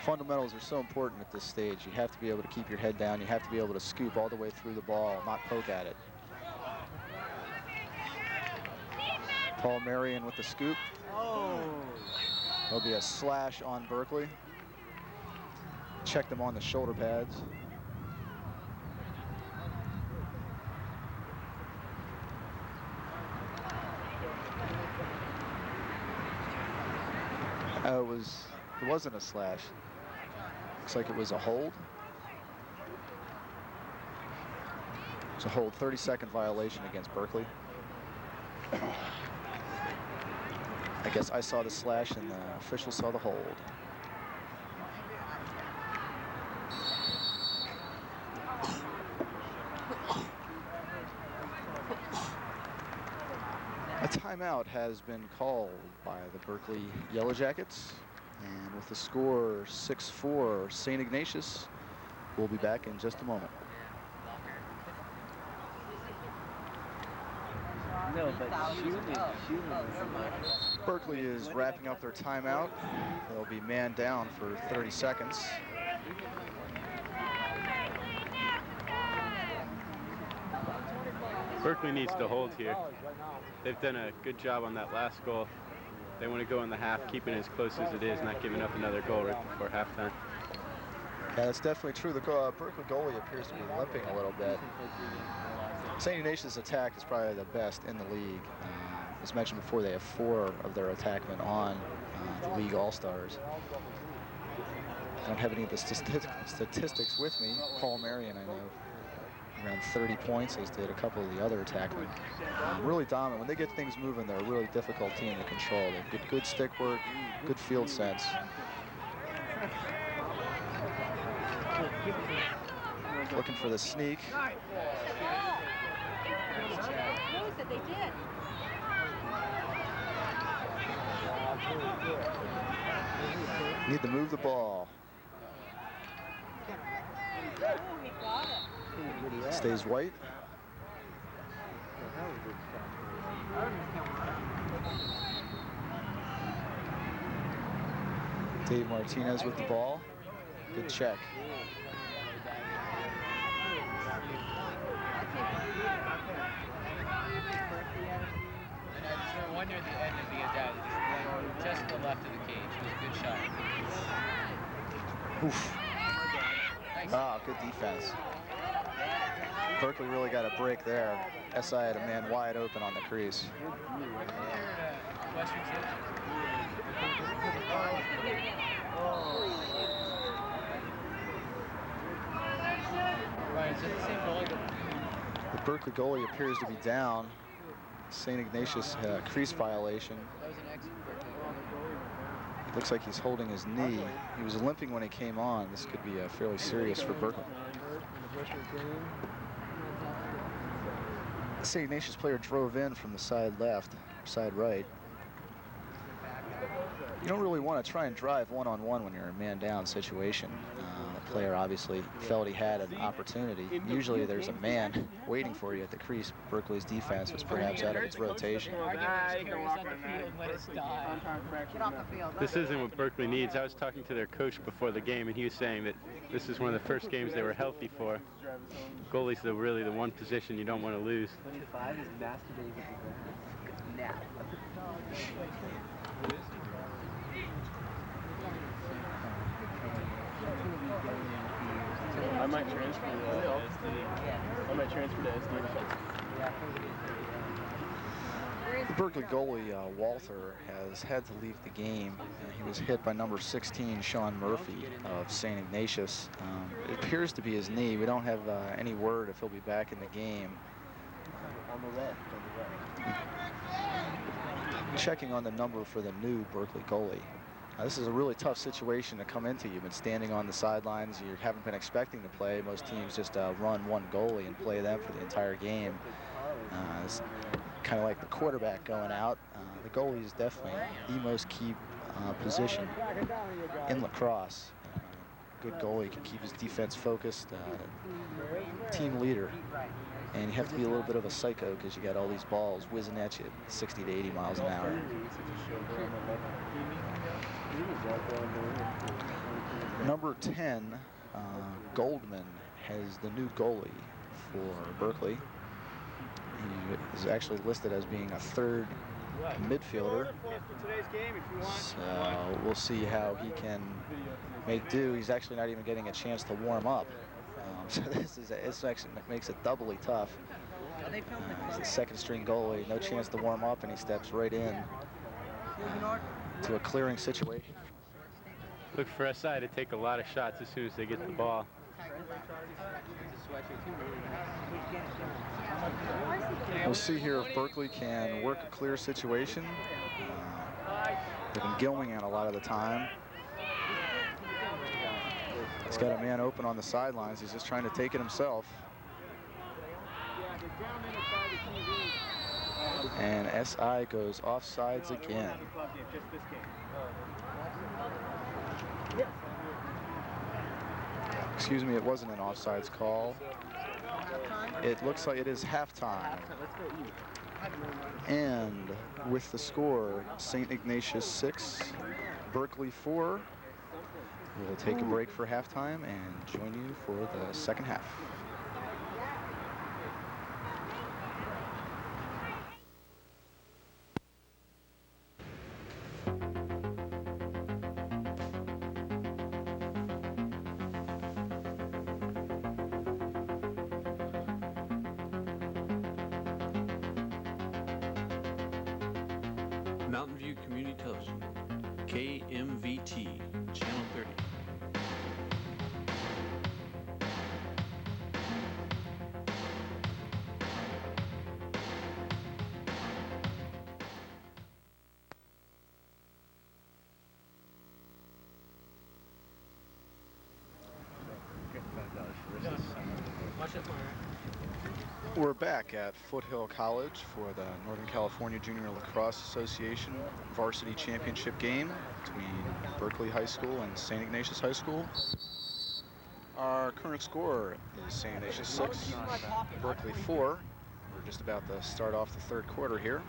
Fundamentals are so important at this stage. You have to be able to keep your head down. You have to be able to scoop all the way through the ball, not poke at it. Paul Merrion with the scoop. Oh. There'll be a slash on Berkeley. Check them on the shoulder pads. It wasn't a slash. Looks like it was a hold. It's a hold, 30-second violation against Berkeley. I guess I saw the slash and the official saw the hold. A timeout has been called by the Berkeley Yellow Jackets. And with the score 6-4, St. Ignatius will be back in just a moment. No, but shooting. Berkeley is wrapping up their timeout. They'll be man down for 30 seconds. Berkeley needs to hold here. They've done a good job on that last goal. They want to go in the half, keep it as close as it is, not giving up another goal right before halftime. Yeah, that's definitely true. The Berkeley goalie appears to be limping a little bit. St. Ignatius' attack is probably the best in the league. As mentioned before, they have 4 of their attackmen on the league all-stars. I don't have any of the statistics with me. Paul Merrion, I know, around 30 points, as did a couple of the other attackmen. Really dominant. When they get things moving, they're a really difficult team to control. They get good stick work, good field sense. Looking for the sneak. Need to move the ball. Stays white. Dave Martinez with the ball. Good check. One near the end of the attack, just to the left of the cage. It was a good shot. Oof. Nice. Ah, good defense. Berkeley really got a break there. SI had a man wide open on the crease. The Berkeley goalie appears to be down. St. Ignatius crease violation. Looks like he's holding his knee. He was limping when he came on. This could be fairly serious for Berkeley. The St. Ignatius player drove in from the side left, side right. You don't really want to try and drive one-on-one when you're in a man-down situation. The player obviously felt he had an opportunity. Usually there's a man waiting for you at the crease. Berkeley's defense was perhaps out of its rotation. This isn't what Berkeley needs. I was talking to their coach before the game, and he was saying that this is one of the first games they were healthy for. Goalie's really the one position you don't want to lose. 25 is master days of the nap. I might transfer to SD. I might transfer to SD. The Berkeley goalie, Walter, has had to leave the game. He was hit by number 16, Sean Murphy of St. Ignatius. It appears to be his knee. We don't have any word if he'll be back in the game. On the left. Checking on the number for the new Berkeley goalie. This is a really tough situation to come into. You've been standing on the sidelines. You haven't been expecting to play. Most teams just run one goalie and play them for the entire game. It's kind of like the quarterback going out. The goalie is definitely the most key position in lacrosse. Good goalie can keep his defense focused. Team leader. And you have to be a little bit of a psycho because you got all these balls whizzing at you at 60 to 80 miles an hour. Number 10, Goldman, has the new goalie for Berkeley. He is actually listed as being a third midfielder. So we'll see how he can make do. He's actually not even getting a chance to warm up. So this actually makes it doubly tough. He's the second string goalie, no chance to warm up, and he steps right in to a clearing situation. Look for SI to take a lot of shots as soon as they get the ball. We'll see here if Berkeley can work a clear situation. They've been gilming out a lot of the time. He's got a man open on the sidelines. He's just trying to take it himself. And SI goes offsides again. Excuse me, it wasn't an offsides call. It looks like it is halftime. And with the score, St. Ignatius 6, Berkeley 4. We'll take a break for halftime and join you for the second half. Mountain View Community Television, KMVT, Channel 30. We're back at Foothill College for the Northern California Junior Lacrosse Association varsity championship game between Berkeley High School and St. Ignatius High School. Our current score is St. Ignatius 6, Berkeley 4. We're just about to start off the third quarter here.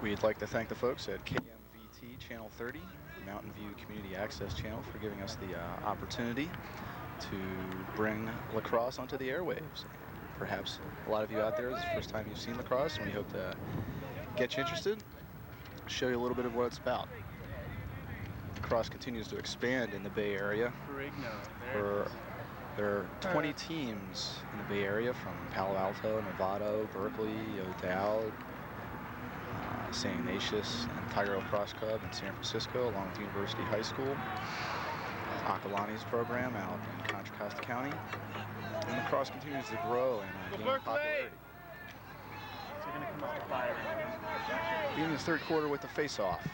We'd like to thank the folks at KMVT Channel 30, Mountain View Community Access Channel, for giving us the opportunity to bring lacrosse onto the airwaves. Perhaps a lot of you out there, this is the first time you've seen lacrosse, and we hope to get you interested, show you a little bit of what it's about. Lacrosse continues to expand in the Bay Area. There are 20 teams in the Bay Area, from Palo Alto, Novato, Berkeley, O'Dowd, St. Ignatius, and Tiger Lacrosse Club in San Francisco, along with University High School. Akalani's program out in Contra Costa County. And lacrosse continues to grow and gain popularity. Beginning the third quarter with the face-off.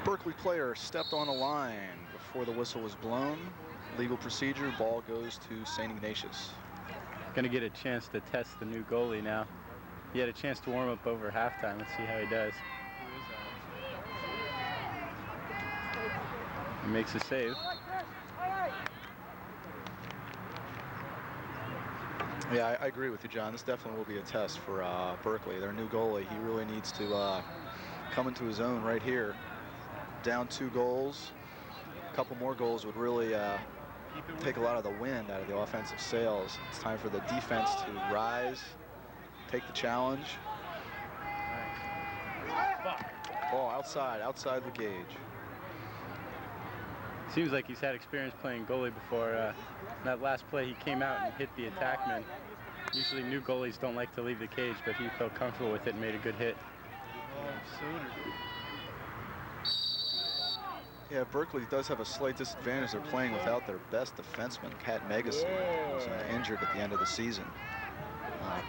Berkeley player stepped on a line before the whistle was blown. Legal procedure, ball goes to St. Ignatius. Gonna get a chance to test the new goalie now. He had a chance to warm up over halftime. Let's see how he does. He makes a save. Yeah, I agree with you, John. This definitely will be a test for Berkeley. Their new goalie, he really needs to come into his own right here. Down 2 goals. A couple more goals would really take a lot of the wind out of the offensive sails. It's time for the defense to rise, take the challenge. Ball outside the gauge. Seems like he's had experience playing goalie before. That last play, he came out and hit the attackman. Usually new goalies don't like to leave the cage, but he felt comfortable with it and made a good hit. Yeah, Berkeley does have a slight disadvantage. They're playing without their best defenseman, Pat Megason, who's injured at the end of the season.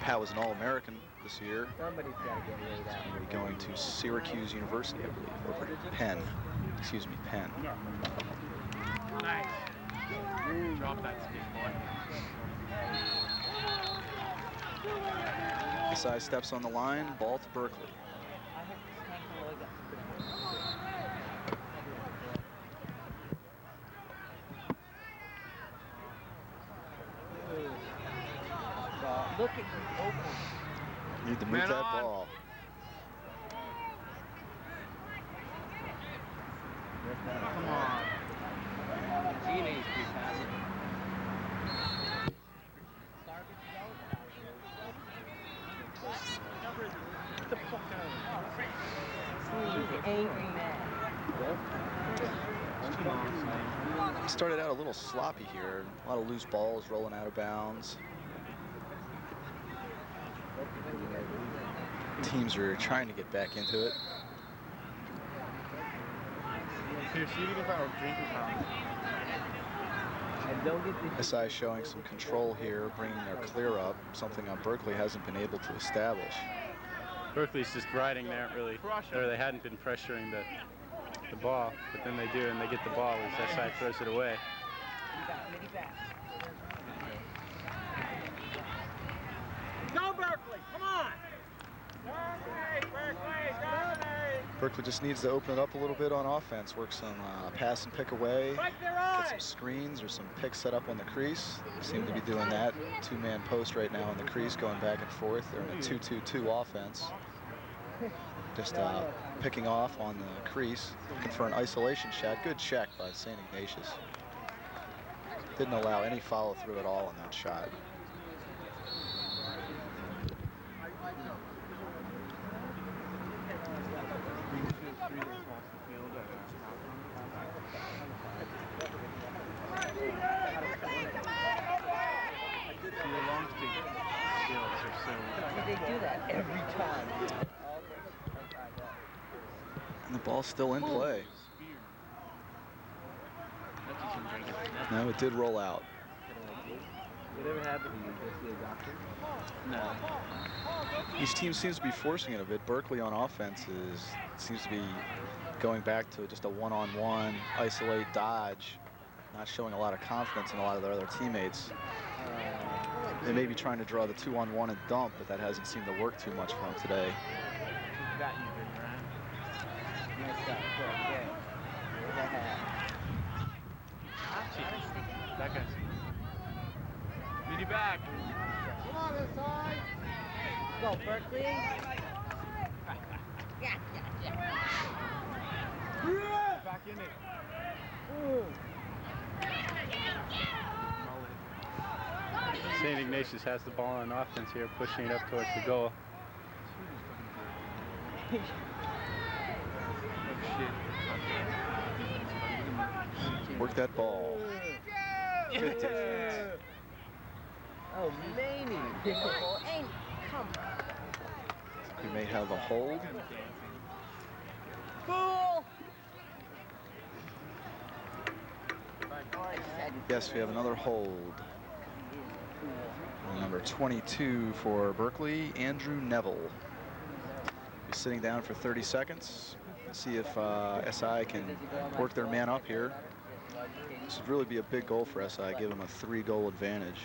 Pat was an All-American this year. Somebody's got to get rid of that. He's going to Syracuse University, I believe, over Penn. Excuse me, Penn. Nice. Drop that stick, boy. Desai steps on the line, ball to Berkeley. Look at you, open. Need to move that ball. Come on. He needs to be passing. Get the fuck out of here. Angry man. He started out a little sloppy here. A lot of loose balls rolling out of bounds. Teams are trying to get back into it. SI showing some control here, bringing their clear up, something Berkeley hasn't been able to establish. Berkeley's just riding. They aren't really, or they hadn't been pressuring the ball, but then they do, and they get the ball as SI throws it away. Go Berkeley, come on! Dominate, Berkeley, dominate! Berkeley just needs to open it up a little bit on offense, work some pass and pick away, get some screens or some picks set up on the crease. They seem to be doing that. Two-man post right now on the crease, going back and forth. They're in a 2-2-2 offense. Just picking off on the crease, looking for an isolation shot. Good check by St. Ignatius. Didn't allow any follow through at all in that shot. They do that every time. And the ball's still in play. No, it did roll out. Whatever happened to you, just see a doctor? No. Each team seems to be forcing it a bit. Berkeley on offense seems to be going back to just a one-on-one, isolate, dodge, not showing a lot of confidence in a lot of their other teammates. They may be trying to draw the 2-on-1 and dump, but that hasn't seemed to work too much for them today. That guy's. Need you back. Come on, this side. Go, Berkeley. Back in it. St. Ignatius has the ball on offense here, pushing it up towards the goal. Work that ball. Good defense. Oh, Maney. Ain't come. We may have a hold. Fool. Yes, we have another hold. Number 22 for Berkeley, Andrew Neville. He's sitting down for 30 seconds. Let's see if SI can work their man up here. This would really be a big goal for SI, give them a 3-goal advantage.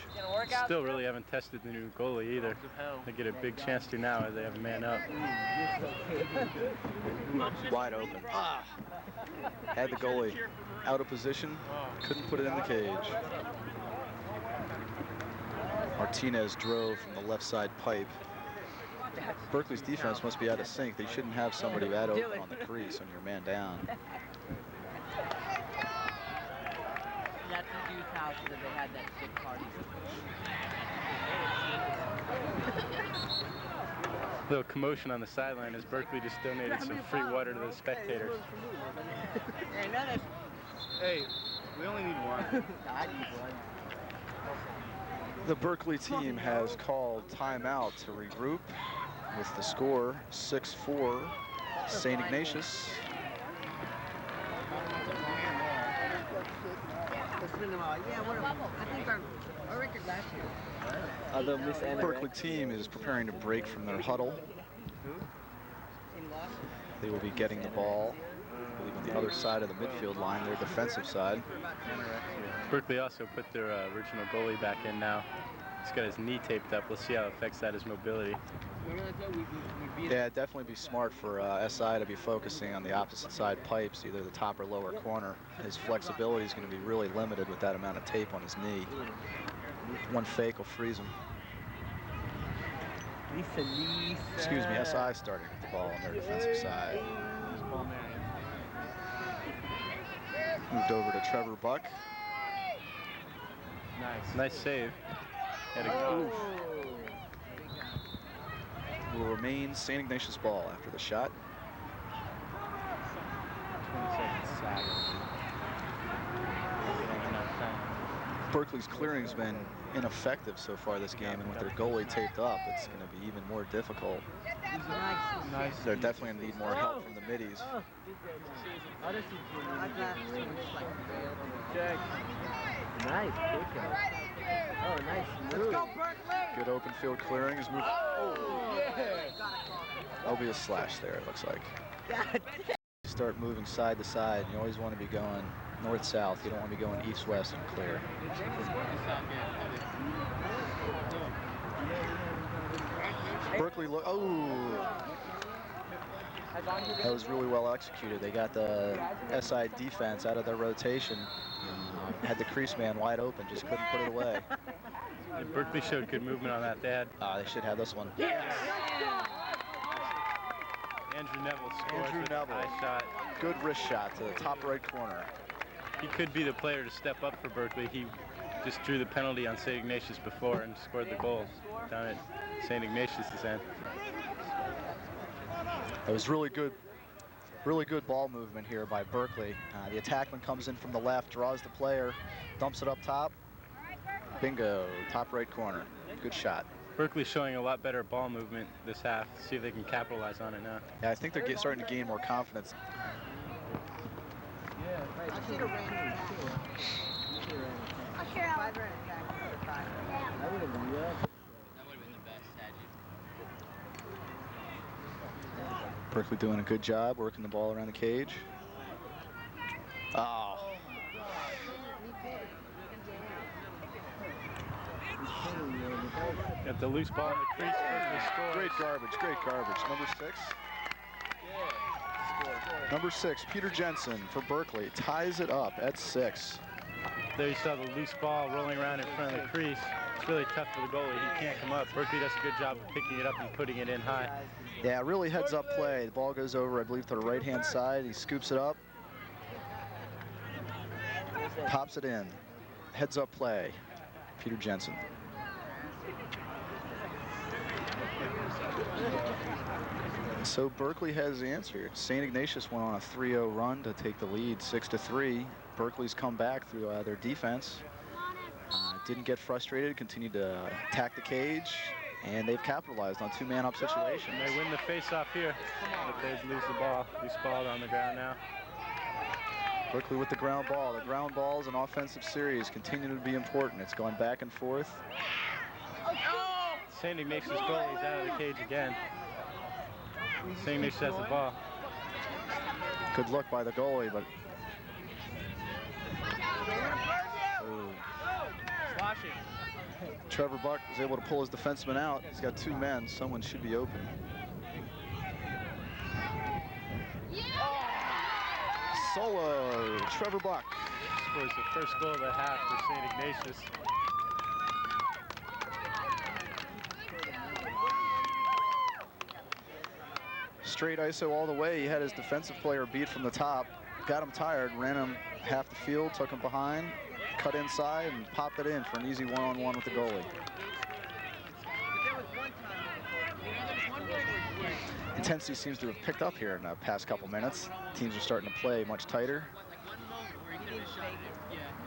Still really haven't tested the new goalie either. They get a big chance to now as they have a man up. Wide open. Had the goalie out of position, couldn't put it in the cage. Martinez drove from the left side pipe. Berkeley's defense must be out of sync. They shouldn't have somebody that open on the crease on your man down. That's the youth house that they had that sick party. Little commotion on the sideline as Berkeley just donated some free water to the spectators. Hey, we only need one. The Berkeley team has called timeout to regroup with the score 6-4 St. Ignatius. I think our record last year. Berkeley team is preparing to break from their huddle. They will be getting the ball, I believe, on the other side of the midfield line, their defensive side. Berkeley also put their original goalie back in now. He's got his knee taped up. We'll see how it affects that his mobility. Yeah, it'd definitely be smart for SI to be focusing on the opposite side pipes, either the top or lower corner. His flexibility is going to be really limited with that amount of tape on his knee. One fake will freeze him. Excuse me, SI starting with the ball on their defensive side. Moved over to Trevor Buck. Nice save. Will remain St. Ignatius ball after the shot. 20 seconds. Berkeley's clearing's been ineffective so far this game, and with their goalie taped up, it's going to be even more difficult. Nice. They're definitely going to need more help from the middies. Nice. Oh, nice move. Good open field clearing. His move. There'll be a slash there, it looks like. Start moving side to side. You always want to be going north-south. You don't want to be going east-west and clear. Berkeley, That was really well executed. They got the SI defense out of their rotation. Had the crease man wide open, just couldn't put it away. Yeah, Berkeley showed good movement on that. They should have this one. Andrew Neville scores Andrew with Neville. a high shot. Good wrist shot to the top right corner. He could be the player to step up for Berkeley. He just drew the penalty on St. Ignatius before and scored the goal down at St. Ignatius this end. It was really good ball movement here by Berkeley. The attackman comes in from the left, draws the player, dumps it up top. Bingo, top right corner. Good shot. Berkeley's showing a lot better ball movement this half. See if they can capitalize on it now. Yeah, I think they're starting to gain more confidence. That would have been the best, had you. Berkeley doing a good job working the ball around the cage. Oh. Got the loose ball in the crease. Berkeley scores. Great garbage. Number 6, Peter Jensen for Berkeley ties it up at 6. There you saw the loose ball rolling around in front of the crease. It's really tough for the goalie. He can't come up. Berkeley does a good job of picking it up and putting it in high. Yeah, really heads up play. The ball goes over, I believe, to the right-hand side. He scoops it up. Pops it in. Heads up play. Peter Jensen. So Berkeley has the answer. St. Ignatius went on a 3-0 run to take the lead 6-3. Berkeley's come back through their defense. Didn't get frustrated, continued to attack the cage, and they've capitalized on two-man-up situations. They win the face-off here, but they lose the ball. Loose ball on the ground now. Berkeley with the ground ball. The ground balls in offensive series continue to be important. It's going back and forth. St. Ignatius goalie is out of the cage again. St. Ignatius has the ball. Good look by the goalie, but Trevor Buck was able to pull his defenseman out. He's got 2 men. Someone should be open. Solo, Trevor Buck. Scores the first goal of the half for St. Ignatius. Straight ISO all the way. He had his defensive player beat from the top. Got him tired, ran him half the field, took him behind, cut inside, and popped it in for an easy one-on-one with the goalie. Intensity seems to have picked up here in the past couple minutes. Teams are starting to play much tighter.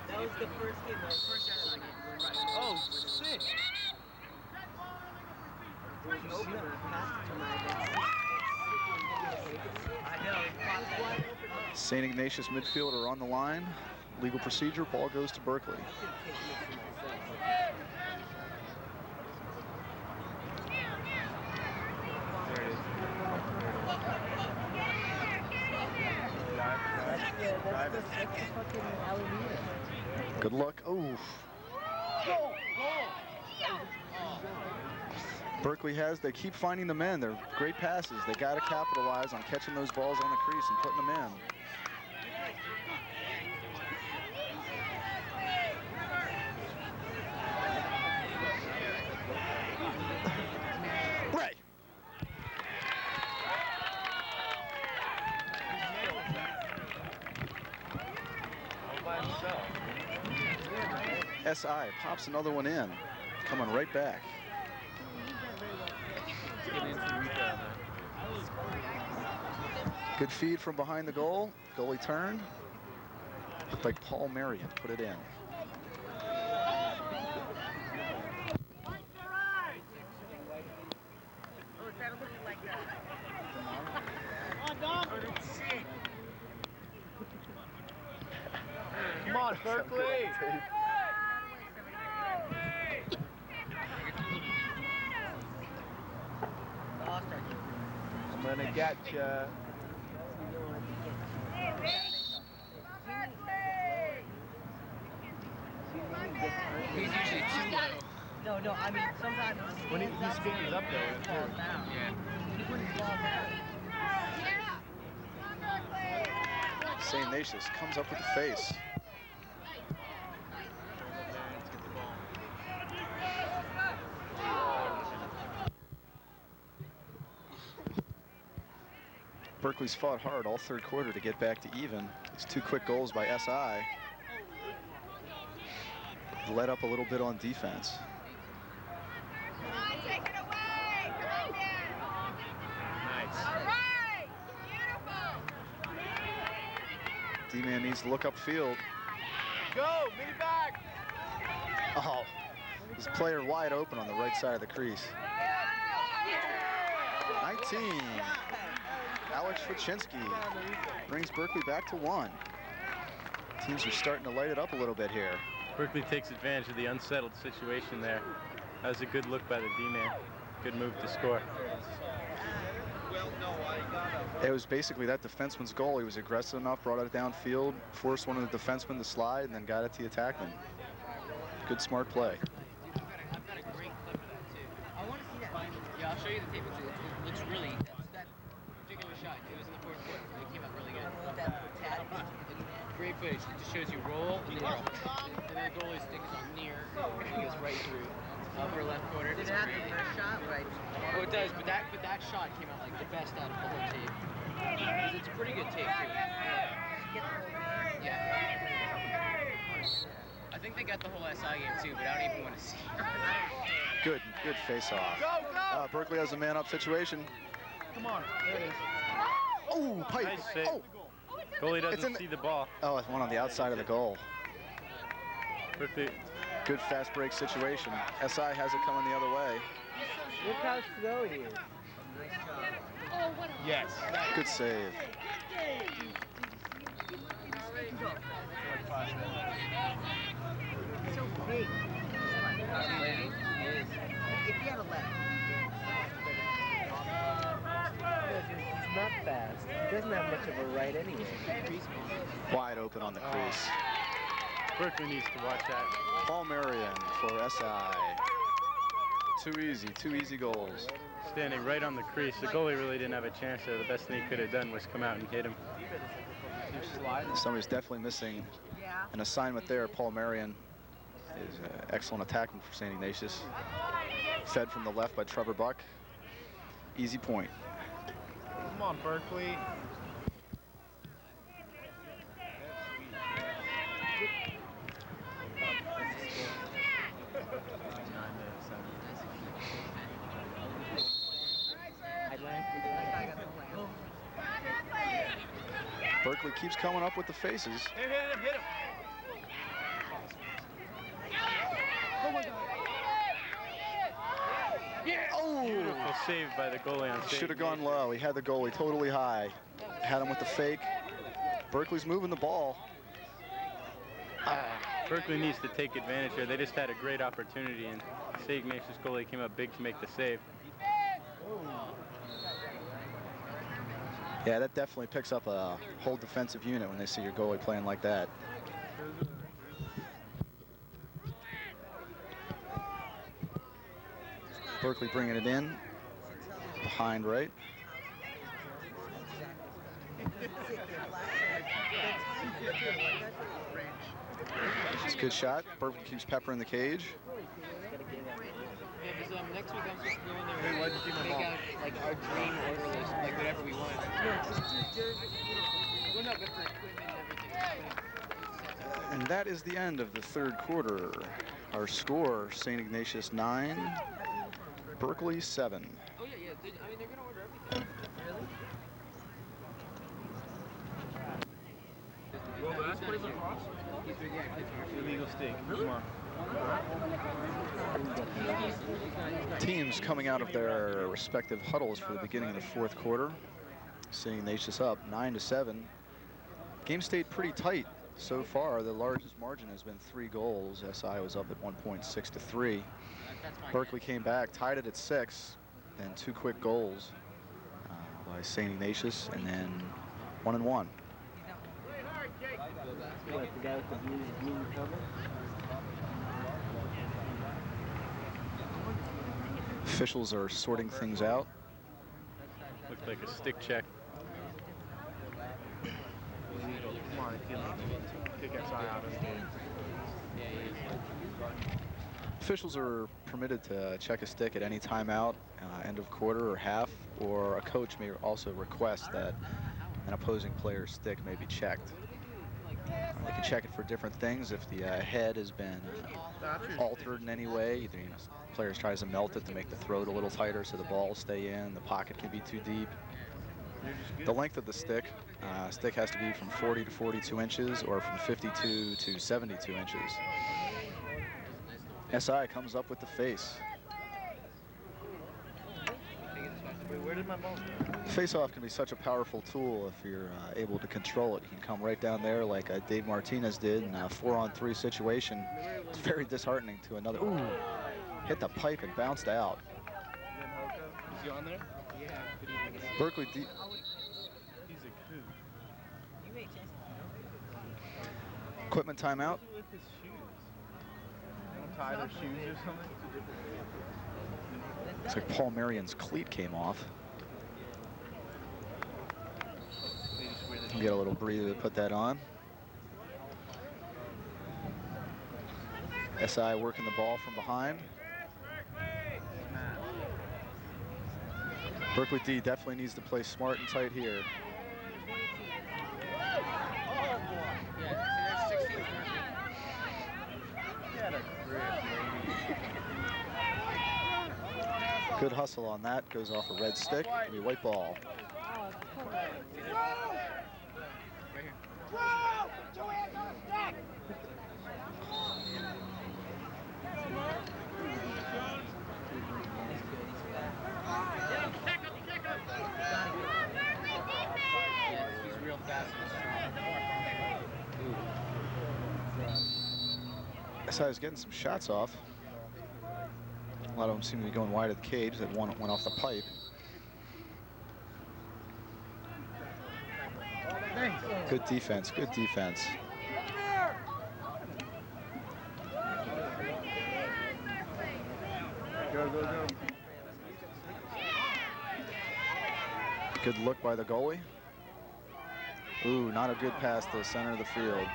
That was the first game. Oh, sick. St. Ignatius midfielder on the line. Legal procedure, ball goes to Berkeley. Good luck. Oof. Berkeley they keep finding the men. They're great passes. They got to capitalize on catching those balls on the crease and putting them in. SI pops another one in, coming right back. Good feed from behind the goal. Goalie turned. Looked like Paul Merrion put it in. Come on, Berkeley. I'm gonna get you. He's usually too low. No, I mean, sometimes When he stands up there. Yeah. he put his ball down. St. Ignatius comes up with the face. Berkeley's fought hard all third quarter to get back to even. These 2 quick goals by SI. Let up a little bit on defense. Take it away. Come on, Dan. Nice. All right. Beautiful. D-man needs to look upfield. Go, mini back. Oh, this player wide open on the right side of the crease. 19. Alex Wiczynski brings Berkeley back to 1. Teams are starting to light it up a little bit here. Berkeley takes advantage of the unsettled situation there. That was a good look by the D-man. Good move to score. It was basically that defenseman's goal. He was aggressive enough, brought it downfield, forced one of the defensemen to slide, and then got it to the attackman. Good, smart play. I've got a great clip of that too. I want to see that. Yeah, I'll show you the tape. It looks really. That particular shot. It was in the fourth quarter. It came out really good. Great footage. It just shows you roll and then the goalie stick is on near and it goes right through upper left corner. Did It's it have the great. first shot? Right. Oh, it does. But that shot came out like the best out of the whole tape. 'Cause it's a pretty good tape too. Yeah. I think they got the whole SI game too, but I don't even want to see. Good face-off. Berkeley has a man-up situation. Come on, there it is. Oh, pipe. Nice save. Oh, Goalie It's in doesn't the- see the ball. oh, it's one on the outside of the goal. Berkeley, Good fast break situation. SI has it coming the other way. Look how slow he is. yes. Good save. So big. If you had a left. He's not fast. He doesn't have much of a right anyway. Wide open on the crease. Berkeley needs to watch that. Paul Merrion for SI. Two easy goals. Standing right on the crease. The goalie really didn't have a chance there. The best thing he could have done was come out and hit him. Somebody's definitely missing an assignment there. Paul Merrion is an excellent attackman for St. Ignatius. Fed from the left by Trevor Buck. Easy point. Come on, Berkeley. Berkeley keeps coming up with the faces. Hit him, hit him. Oh! Beautiful save by the goalie on save. Should have gone low. He had the goalie totally high. Had him with the fake. Berkeley's moving the ball. Berkeley needs to take advantage here. They just had a great opportunity, and St. Ignatius goalie came up big to make the save. Yeah, that definitely picks up a whole defensive unit when they see your goalie playing like that. Berkeley bringing it in behind right. It's a good shot. Berkeley keeps peppering the cage. Yeah, because next week I'm supposed to go in there and make out like our dream order list, like whatever we want. Well, no, but for equipment and everything. And that is the end of the third quarter. Our score, St. Ignatius 9, Berkeley 7. Oh yeah, yeah. I mean, they're gonna order everything. Illegal stake. Come on. Teams coming out of their respective huddles for the beginning of the fourth quarter. St. Ignatius up 9-7. Game stayed pretty tight so far. The largest margin has been 3 goals. SI was up at 1.6-3. Berkeley came back, tied it at 6, and 2 quick goals by St. Ignatius, and then 1-1. What, the guy with the blue cover? Officials are sorting things out. Looked like a stick check. Come on, if you kick SI out of the game. Yeah, he is. Officials are permitted to check a stick at any timeout, end of quarter or half, or a coach may also request that an opposing player's stick may be checked. They can check it for different things. If the head has been altered in any way, either players tries to melt it to make the throat a little tighter so the balls stay in, the pocket can be too deep. The length of the stick, stick has to be from 40 to 42 inches or from 52 to 72 inches. SI comes up with the face. Where did my ball go? Face-off can be such a powerful tool if you're able to control it. You can come right down there like Dave Martinez did in a 4-on-3 situation. It's very disheartening to another. Ooh, hit the pipe and bounced out. Is he on there? Yeah. Berkeley. He's a coup. Equipment timeout. With his shoes. Don't tie their shoes or something. Looks like Paul Merrion's cleat came off. Get a little breather to put that on. SI working the ball from behind. Berkeley D definitely needs to play smart and tight here. Good hustle on that. Goes off a red stick. It'll be white ball. He's real fast and SI is getting some shots off. A lot of them seem to be going wide of the cage. That one went off the pipe. Good defense, good defense. Go, go, go. Good look by the goalie. Ooh, not a good pass to the center of the field.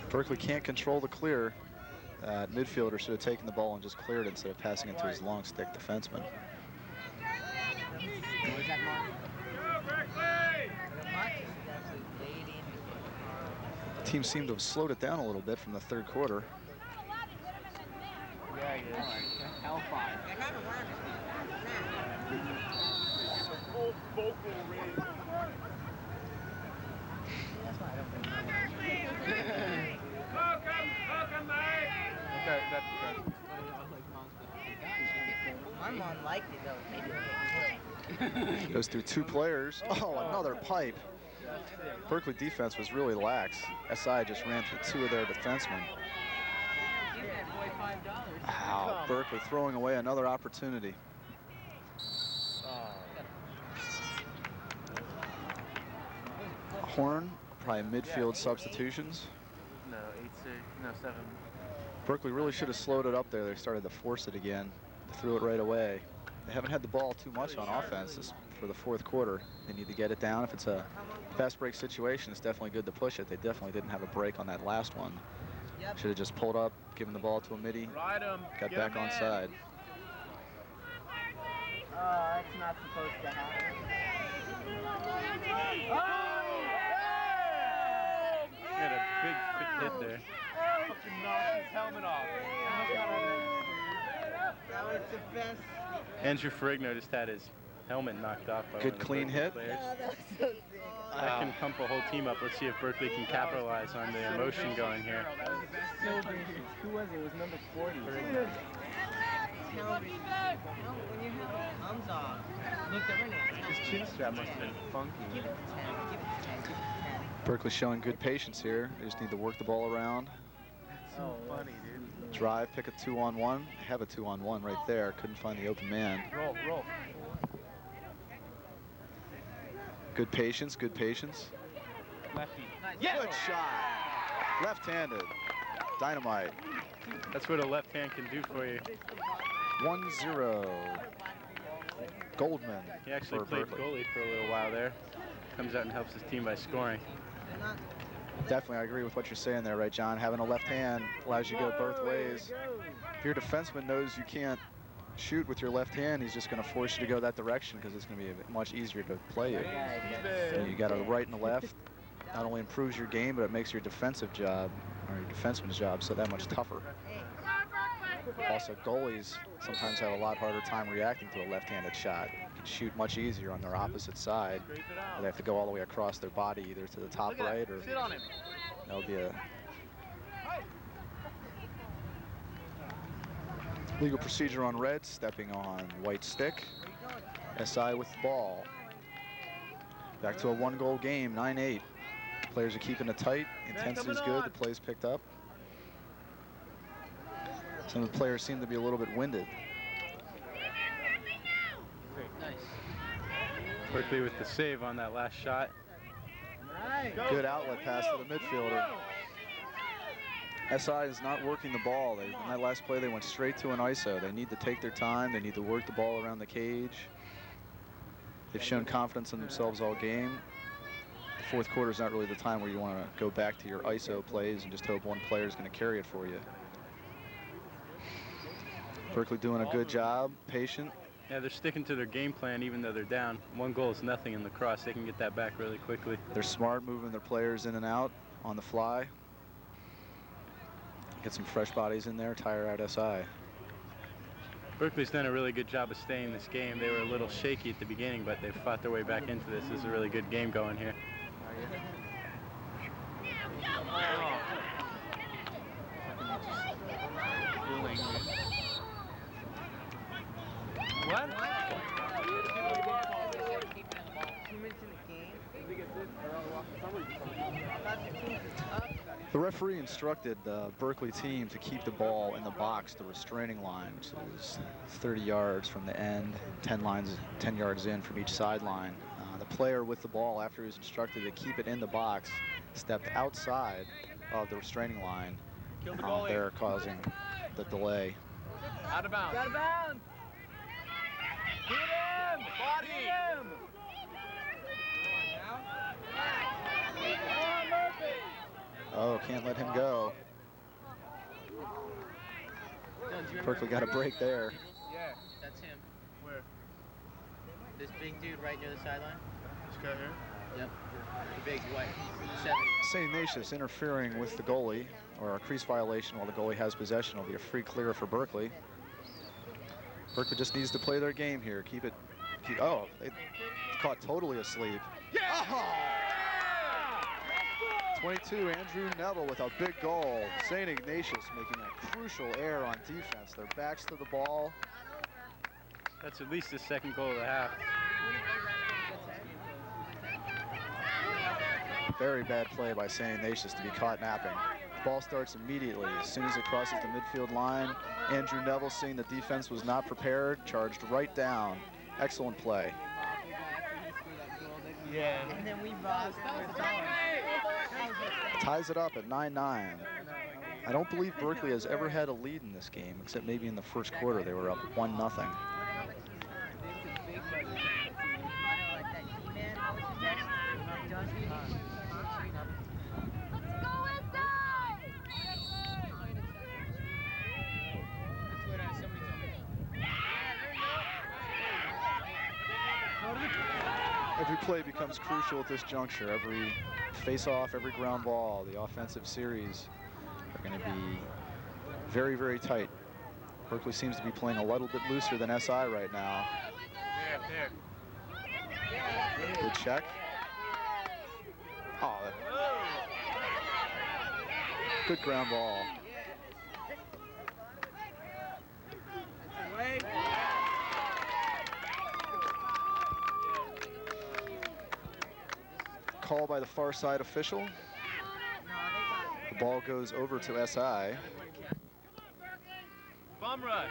Berkeley can't control the clear. Midfielder should have taken the ball and just cleared it instead of passing it to his long stick defenseman. The team seemed to have slowed it down a little bit from the third quarter. Yeah, he is. Hellfire. Okay, that's My mom liked it though. Goes through two players. Oh, another pipe. Berkeley defense was really lax. SI just ran through two of their defensemen. Wow, Berkeley throwing away another opportunity. Horn, probably midfield substitutions. No, 8-6, no 7. Berkeley really should have slowed it up there. They started to force it again. They threw it right away. They haven't had the ball too much on offense for the fourth quarter. They need to get it down. If it's a fast break situation, it's definitely good to push it. They definitely didn't have a break on that last one. Should have just pulled up, given the ball to a midi, got back on side. Oh, that's not supposed to happen. Got a big hit there. Knocked his helmet off. That was the best. Andrew Ferrigno just had his helmet knocked off by Good one of the clean Berkeley hit. players. Oh, that was so sick. That can pump a whole team up. Let's see if Berkeley can capitalize on the emotion going here. So vicious. Who was it? It was number 40. When your helmet comes off, look over now. His chin strap must have been funky. Give it to 10. Give it to 10. Give it to 10. Berkeley showing good patience here. They just need to work the ball around. That's so funny, dude. Drive, pick a 2-on-1. They have a 2-on-1 right there. Couldn't find the open man. Roll, roll. Good patience, good patience. Lefty. Good shot. Left-handed. Dynamite. That's what a left hand can do for you. 1-0. Goldman. He actually for played Berkeley. goalie for a little while there. Comes out and helps his team by scoring. Definitely, I agree with what you're saying there, right, John? Having a left hand allows you to go both ways. If your defenseman knows you can't shoot with your left hand, he's just going to force you to go that direction because it's going to be much easier to play you. So you got a right and a left. Not only improves your game, but it makes your defensive job, or your defenseman's job, so that much tougher. Also, goalies sometimes have a lot harder time reacting to a left-handed shot. You can shoot much easier on their opposite side. They have to go all the way across their body, either to the top right or that would be a legal procedure on red, stepping on white stick. SI with the ball. Back to a one-goal game, 9-8. Players are keeping it tight. Intensity is good. The play's picked up. Some of the players seem to be a little bit winded. Nice. Berkeley with the save on that last shot. Good outlet pass to the midfielder. SI is not working the ball. In that last play, they went straight to an ISO. They need to take their time. They need to work the ball around the cage. They've shown confidence in themselves all game. The fourth quarter is not really the time where you want to go back to your ISO plays and just hope one player is going to carry it for you. Berkeley doing a good job, patient. Yeah, they're sticking to their game plan even though they're down. One goal is nothing in lacrosse. They can get that back really quickly. They're smart, moving their players in and out on the fly. Get some fresh bodies in there, tire out SI. Berkeley's done a really good job of staying in this game. They were a little shaky at the beginning, but they've fought their way back into this. This is a really good game going here. What? 2 minutes in the game. The referee instructed the Berkeley team to keep the ball in the box, the restraining line, which is 30 yards from the end, 10 yards in from each sideline. The player with the ball, after he was instructed to keep it in the box, stepped outside of the restraining line. There causing the delay. Out of bounds. Out of bounds. Hit him! Body! Hit him! Oh, can't let him go. Berkeley got a break there. Yeah. That's him. Where? This big dude right near the sideline. This guy here? Yep. The big white 70. St. Ignatius interfering with the goalie, or a crease violation while the goalie has possession. Will be a free clear for Berkeley. Berkeley just needs to play their game here. Oh, they caught totally asleep. Yeah! Oh! 22, Andrew Neville with a big goal. St. Ignatius making a crucial error on defense. Their backs to the ball. That's at least the second goal of the half. Very bad play by St. Ignatius to be caught napping. Ball starts immediately. As soon as it crosses the midfield line, Andrew Neville, seeing the defense was not prepared, charged right down. Excellent play. Yeah. And then we lost. Ties it up at 9-9. I don't believe Berkeley has ever had a lead in this game, except maybe in the first quarter. They were up 1-0. Every play becomes crucial at this juncture. Every face-off, every ground ball, the offensive series are going to be very, very tight. Berkeley seems to be playing a little bit looser than SI right now. Good check. Oh, good ground ball. Call by the far side official. The ball goes over to SI. Bum rush.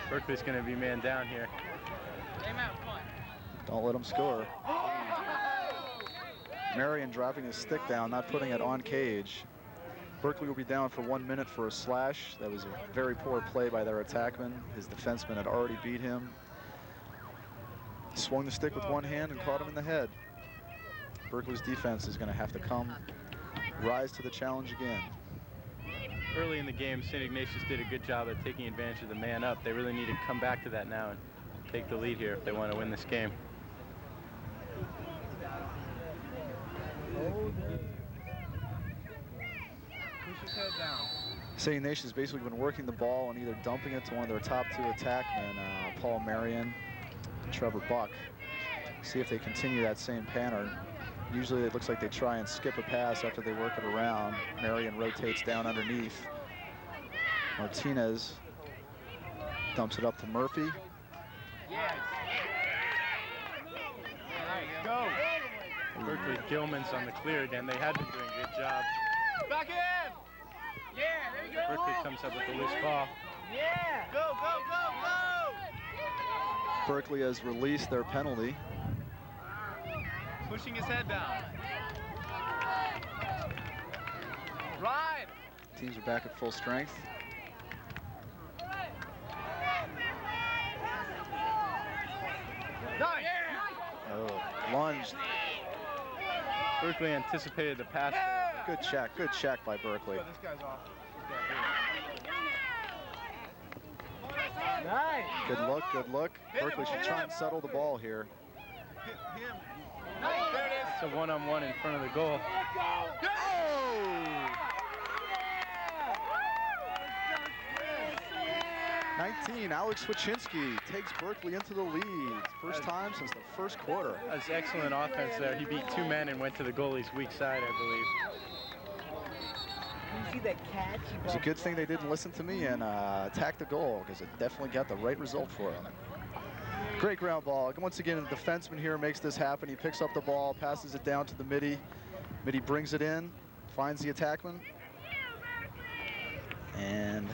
Berkeley's going to be man down here. Don't let him score. Merrion dropping his stick down, not putting it on cage. Berkeley will be down for 1 minute for a slash. That was a very poor play by their attackman. His defenseman had already beat him. Swung the stick with one hand and caught him in the head. Berkeley's defense is going to have to rise to the challenge again. Early in the game, St. Ignatius did a good job at taking advantage of the man up. They really need to come back to that now and take the lead here if they want to win this game. St. Ignatius has basically been working the ball and either dumping it to one of their top two attackmen, Paul Merrion and Trevor Buck. See if they continue that same pattern. Usually it looks like they try and skip a pass after they work it around. Merrion rotates down underneath. Martinez dumps it up to Murphy. Go! Berkeley Gilman's on the clear again. They had been doing a good job. Back in! Yeah, there you go. Berkeley comes up with a loose ball. Yeah! Go, go, go, go! Berkeley has released their penalty. Pushing his head down. Ride! Teams are back at full strength. Nice! Oh, lunge. Berkeley anticipated the pass. Good check by Berkeley. This guy's off. Nice. Good look. Berkeley should try and settle the ball here. Hit him. There it is. It's a one-on-one in front of the goal. Oh! 19, Alex Wiczynski takes Berkeley into the lead. First time since the first quarter. That's excellent offense there. He beat two men and went to the goalie's weak side, I believe. You see that catch? It's a good thing they didn't listen to me and attack the goal, because it definitely got the right result for him. Great ground ball. Once again, the defenseman here makes this happen. He picks up the ball, passes it down to the midi. Midi brings it in, finds the attackman, and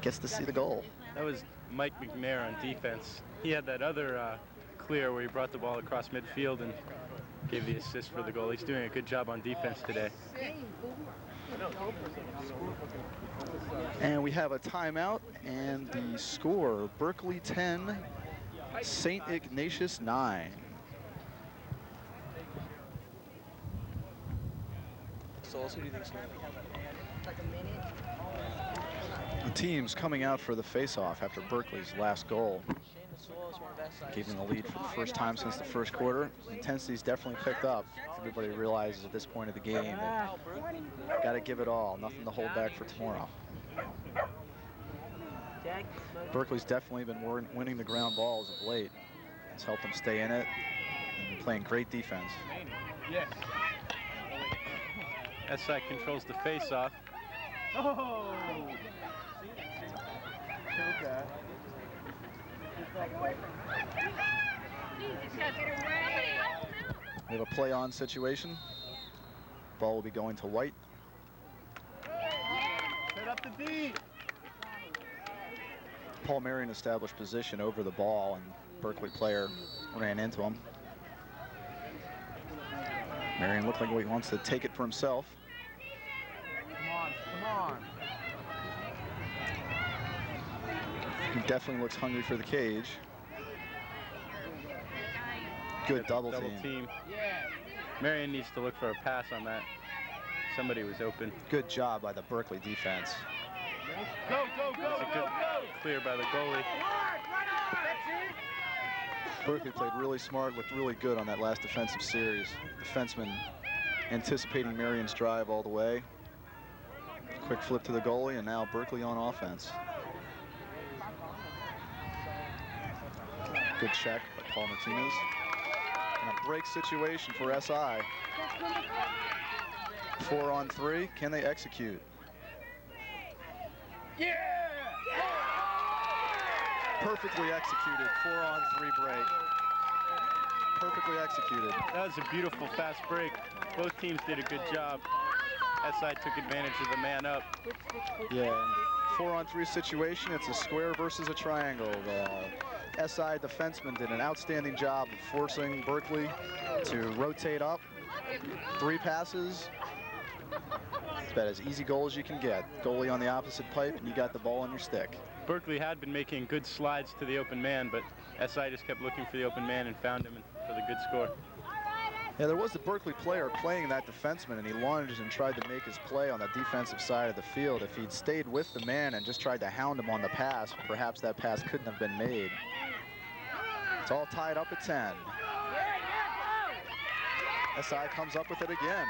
gets to see the goal. That was Mike McNayr on defense. He had that other clear where he brought the ball across midfield and gave the assist for the goal. He's doing a good job on defense today. And we have a timeout, and the score, Berkeley 10, St. Ignatius 9. So also, do you think so? Like a minute. The team's coming out for the face-off after Berkeley's last goal. Gave them the lead for the first time since the first quarter. Intensity's definitely picked up. Everybody realizes at this point of the game that got to give it all. Nothing to hold back for tomorrow. Berkeley's definitely been winning the ground balls of late. It's helped them stay in it and playing great defense. Yes. SI controls the face-off. Oh! Okay. We have a play-on situation. Ball will be going to White. Set up the D. Paul Merrion established position over the ball, and Berkeley player ran into him. Merrion looked like he wants to take it for himself. Come on. He definitely looks hungry for the cage. Good double team. Merrion needs to look for a pass on that. Somebody was open. Good job by the Berkeley defense. Go, go, go, That's a good clear by the goalie. Berkeley played really smart, looked really good on that last defensive series. Defenseman anticipating Merrion's drive all the way. Quick flip to the goalie, and now Berkeley on offense. Good check by Paul Martinez. And a break situation for SI. 4-on-3, can they execute? Yeah! Perfectly executed, 4-on-3 break. Perfectly executed. That was a beautiful fast break. Both teams did a good job. SI took advantage of the man up. Yeah, 4-on-3 situation, it's a square versus a triangle. The SI defenseman did an outstanding job of forcing Berkeley to rotate up. 3 passes, It's about as easy goal as you can get. Goalie on the opposite pipe, and you got the ball on your stick. Berkeley had been making good slides to the open man, but SI just kept looking for the open man and found him for the good score. Yeah, there was a Berkeley player playing that defenseman, and he lunged and tried to make his play on the defensive side of the field. If he'd stayed with the man and just tried to hound him on the pass, perhaps that pass couldn't have been made. It's all tied up at 10. SI comes up with it again.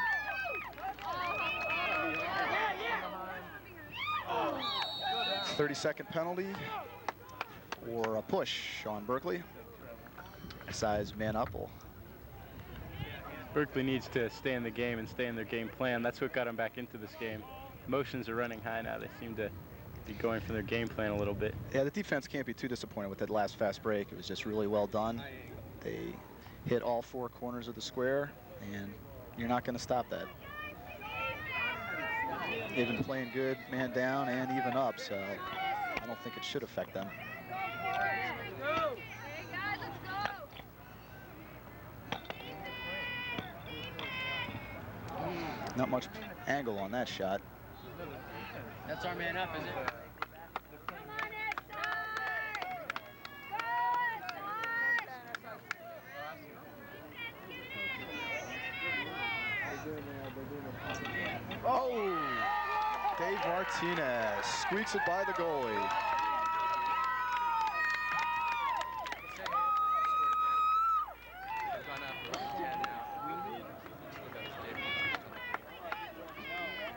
It's 30-second penalty or a push on Berkeley. SI's man up will. Berkeley needs to stay in the game and stay in their game plan. That's what got them back into this game. Emotions are running high now. They seem to be going for their game plan a little bit. Yeah, the defense can't be too disappointed with that last fast break. It was just really well done. They hit all 4 corners of the square, and you're not going to stop that. They've been playing good man down and even up, so I don't think it should affect them. Not much angle on that shot. That's our man up, is it? Oh! Dave Martinez squeaks it by the goalie.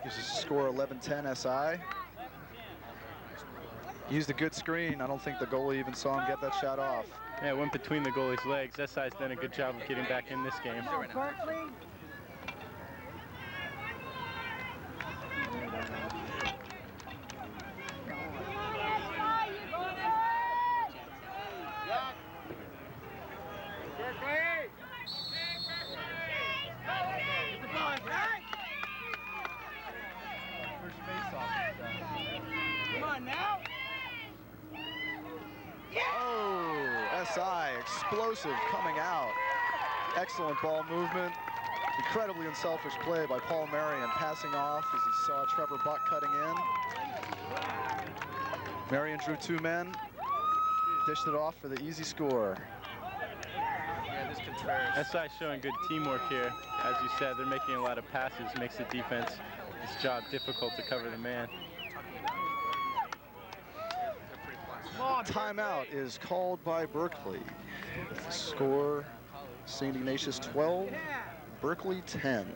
Gives us a score 11-10 SI. Used a good screen. I don't think the goalie even saw him get that shot off. Yeah, it went between the goalie's legs. SI's done a good job of getting back in this game. Explosive coming out. Excellent ball movement. Incredibly unselfish play by Paul Merrion, passing off as he saw Trevor Buck cutting in. Merrion drew 2 men, dished it off for the easy score. SI showing good teamwork here. As you said, they're making a lot of passes, makes the defense's job difficult to cover the man. Timeout is called by Berkeley. Score, St. Ignatius 12, Berkeley 10.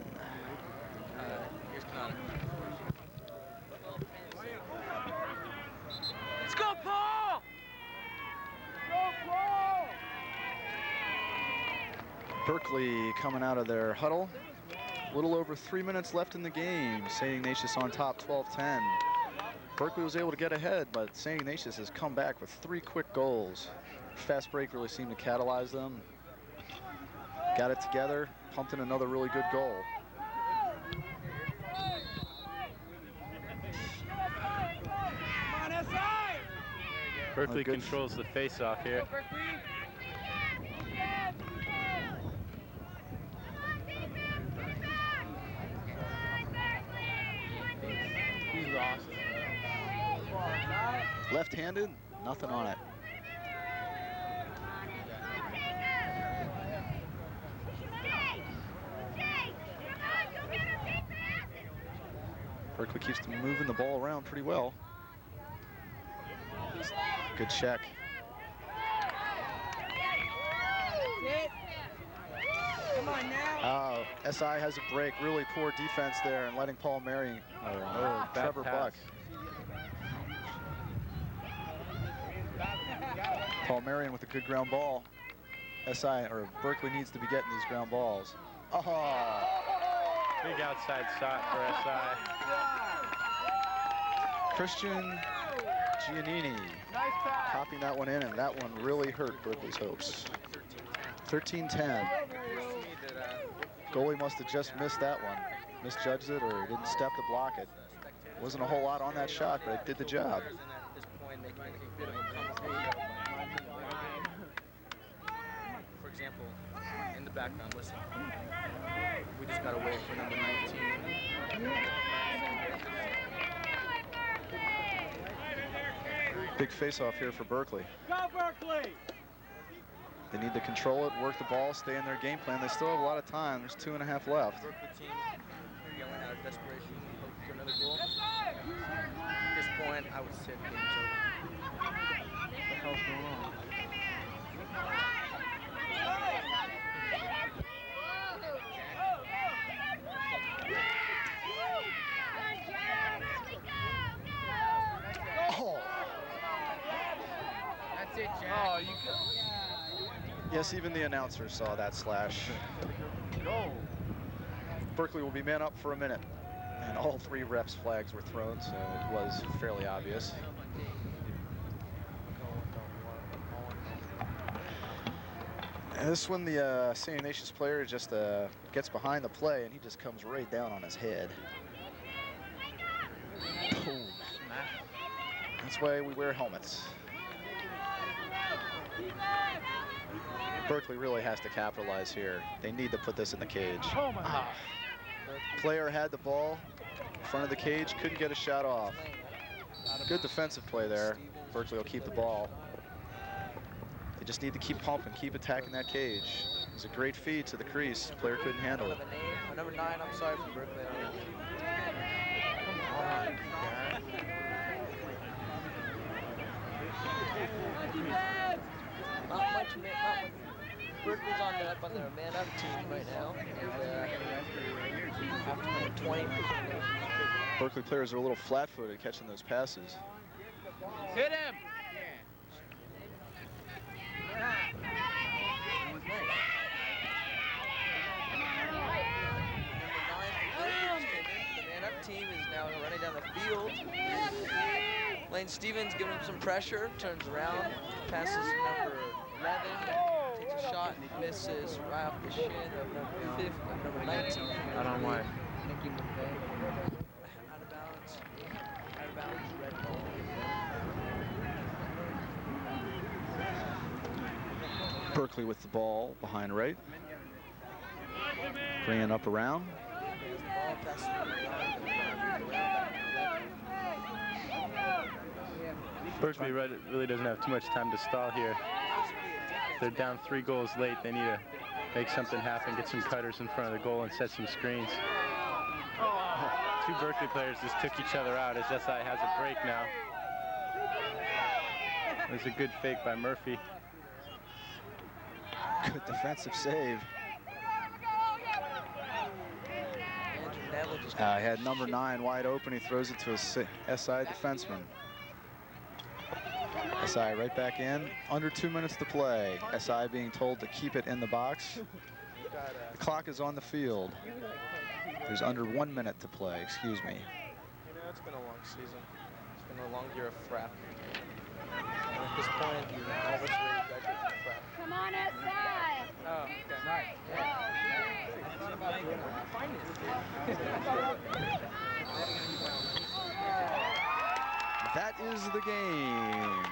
Let's go, Paul! Go, Paul! Berkeley coming out of their huddle. A little over 3 minutes left in the game. St. Ignatius on top, 12-10. Berkeley was able to get ahead, but St. Ignatius has come back with 3 quick goals. Fast break really seemed to catalyze them. Got it together, pumped in another really good goal. Berkeley controls the face-off here. He's lost. Left-handed, nothing on it. Berkeley keeps moving the ball around pretty well. Good check. Come on now. SI has a break. Really poor defense there and letting Paul Merrion, Trevor Buck. Paul Merrion with a good ground ball. Berkeley needs to be getting these ground balls. Oh! Big outside shot for SI. Christian Giannini copying that one in, and that one really hurt Berkeley's hopes. 13-10. Goalie must have just missed that one. Misjudged it, or he didn't step to block it. Wasn't a whole lot on that shot, but it did the job. For example, in the background, listen. We just got to wait for number 19. Big face-off here for Berkeley. Go, Berkeley! They need to control it, work the ball, stay in their game plan. They still have a lot of time. There's 2.5 left. Berkeley team yelling out of desperation, hoping for another goal. At this point, I would say the game's over. What the hell's going on? Oh. That's it, Jack. Oh, you Yes, even the announcer saw that slash. Berkeley will be man up for a minute. And all 3 refs' flags were thrown, so it was fairly obvious. And this one, the St. Ignatius player just gets behind the play, and he just comes right down on his head. Boom. That's why we wear helmets. Berkeley really has to capitalize here. They need to put this in the cage. Oh my God. Player had the ball in front of the cage, couldn't get a shot off. Good defensive play there. Berkeley will keep the ball. They just need to keep pumping, keep attacking that cage. It was a great feed to the crease. Player couldn't handle it. Number 9, I'm sorry for Berkeley. Not much. Berkeley's up on their man-up team right now. After 20. Berkeley players are a little flat-footed catching those passes. Hit him! The man-up team is now running down the field. Lane Stevens giving him some pressure, turns around, passes number 11, takes a shot, misses right off the shin of number 19. Out on wide. Out of bounds. Out of bounds, red ball. Berkeley with the ball behind right. Bringing up around. Berkeley really doesn't have too much time to stall here. They're down 3 goals late. They need to make something happen, get some cutters in front of the goal and set some screens. 2 Berkeley players just took each other out as SI has a break now. There's a good fake by Murphy. Good defensive save. He had number 9 wide open. He throws it to a SI defenseman. SI right back in. Under 2 minutes to play. SI being told to keep it in the box. The clock is on the field. There's under 1 minute to play, excuse me. You know, it's been a long season. It's been a long year of frap. And at this point, all of us ready to graduate from frap. Come on outside. Oh, okay. Right. That is the game.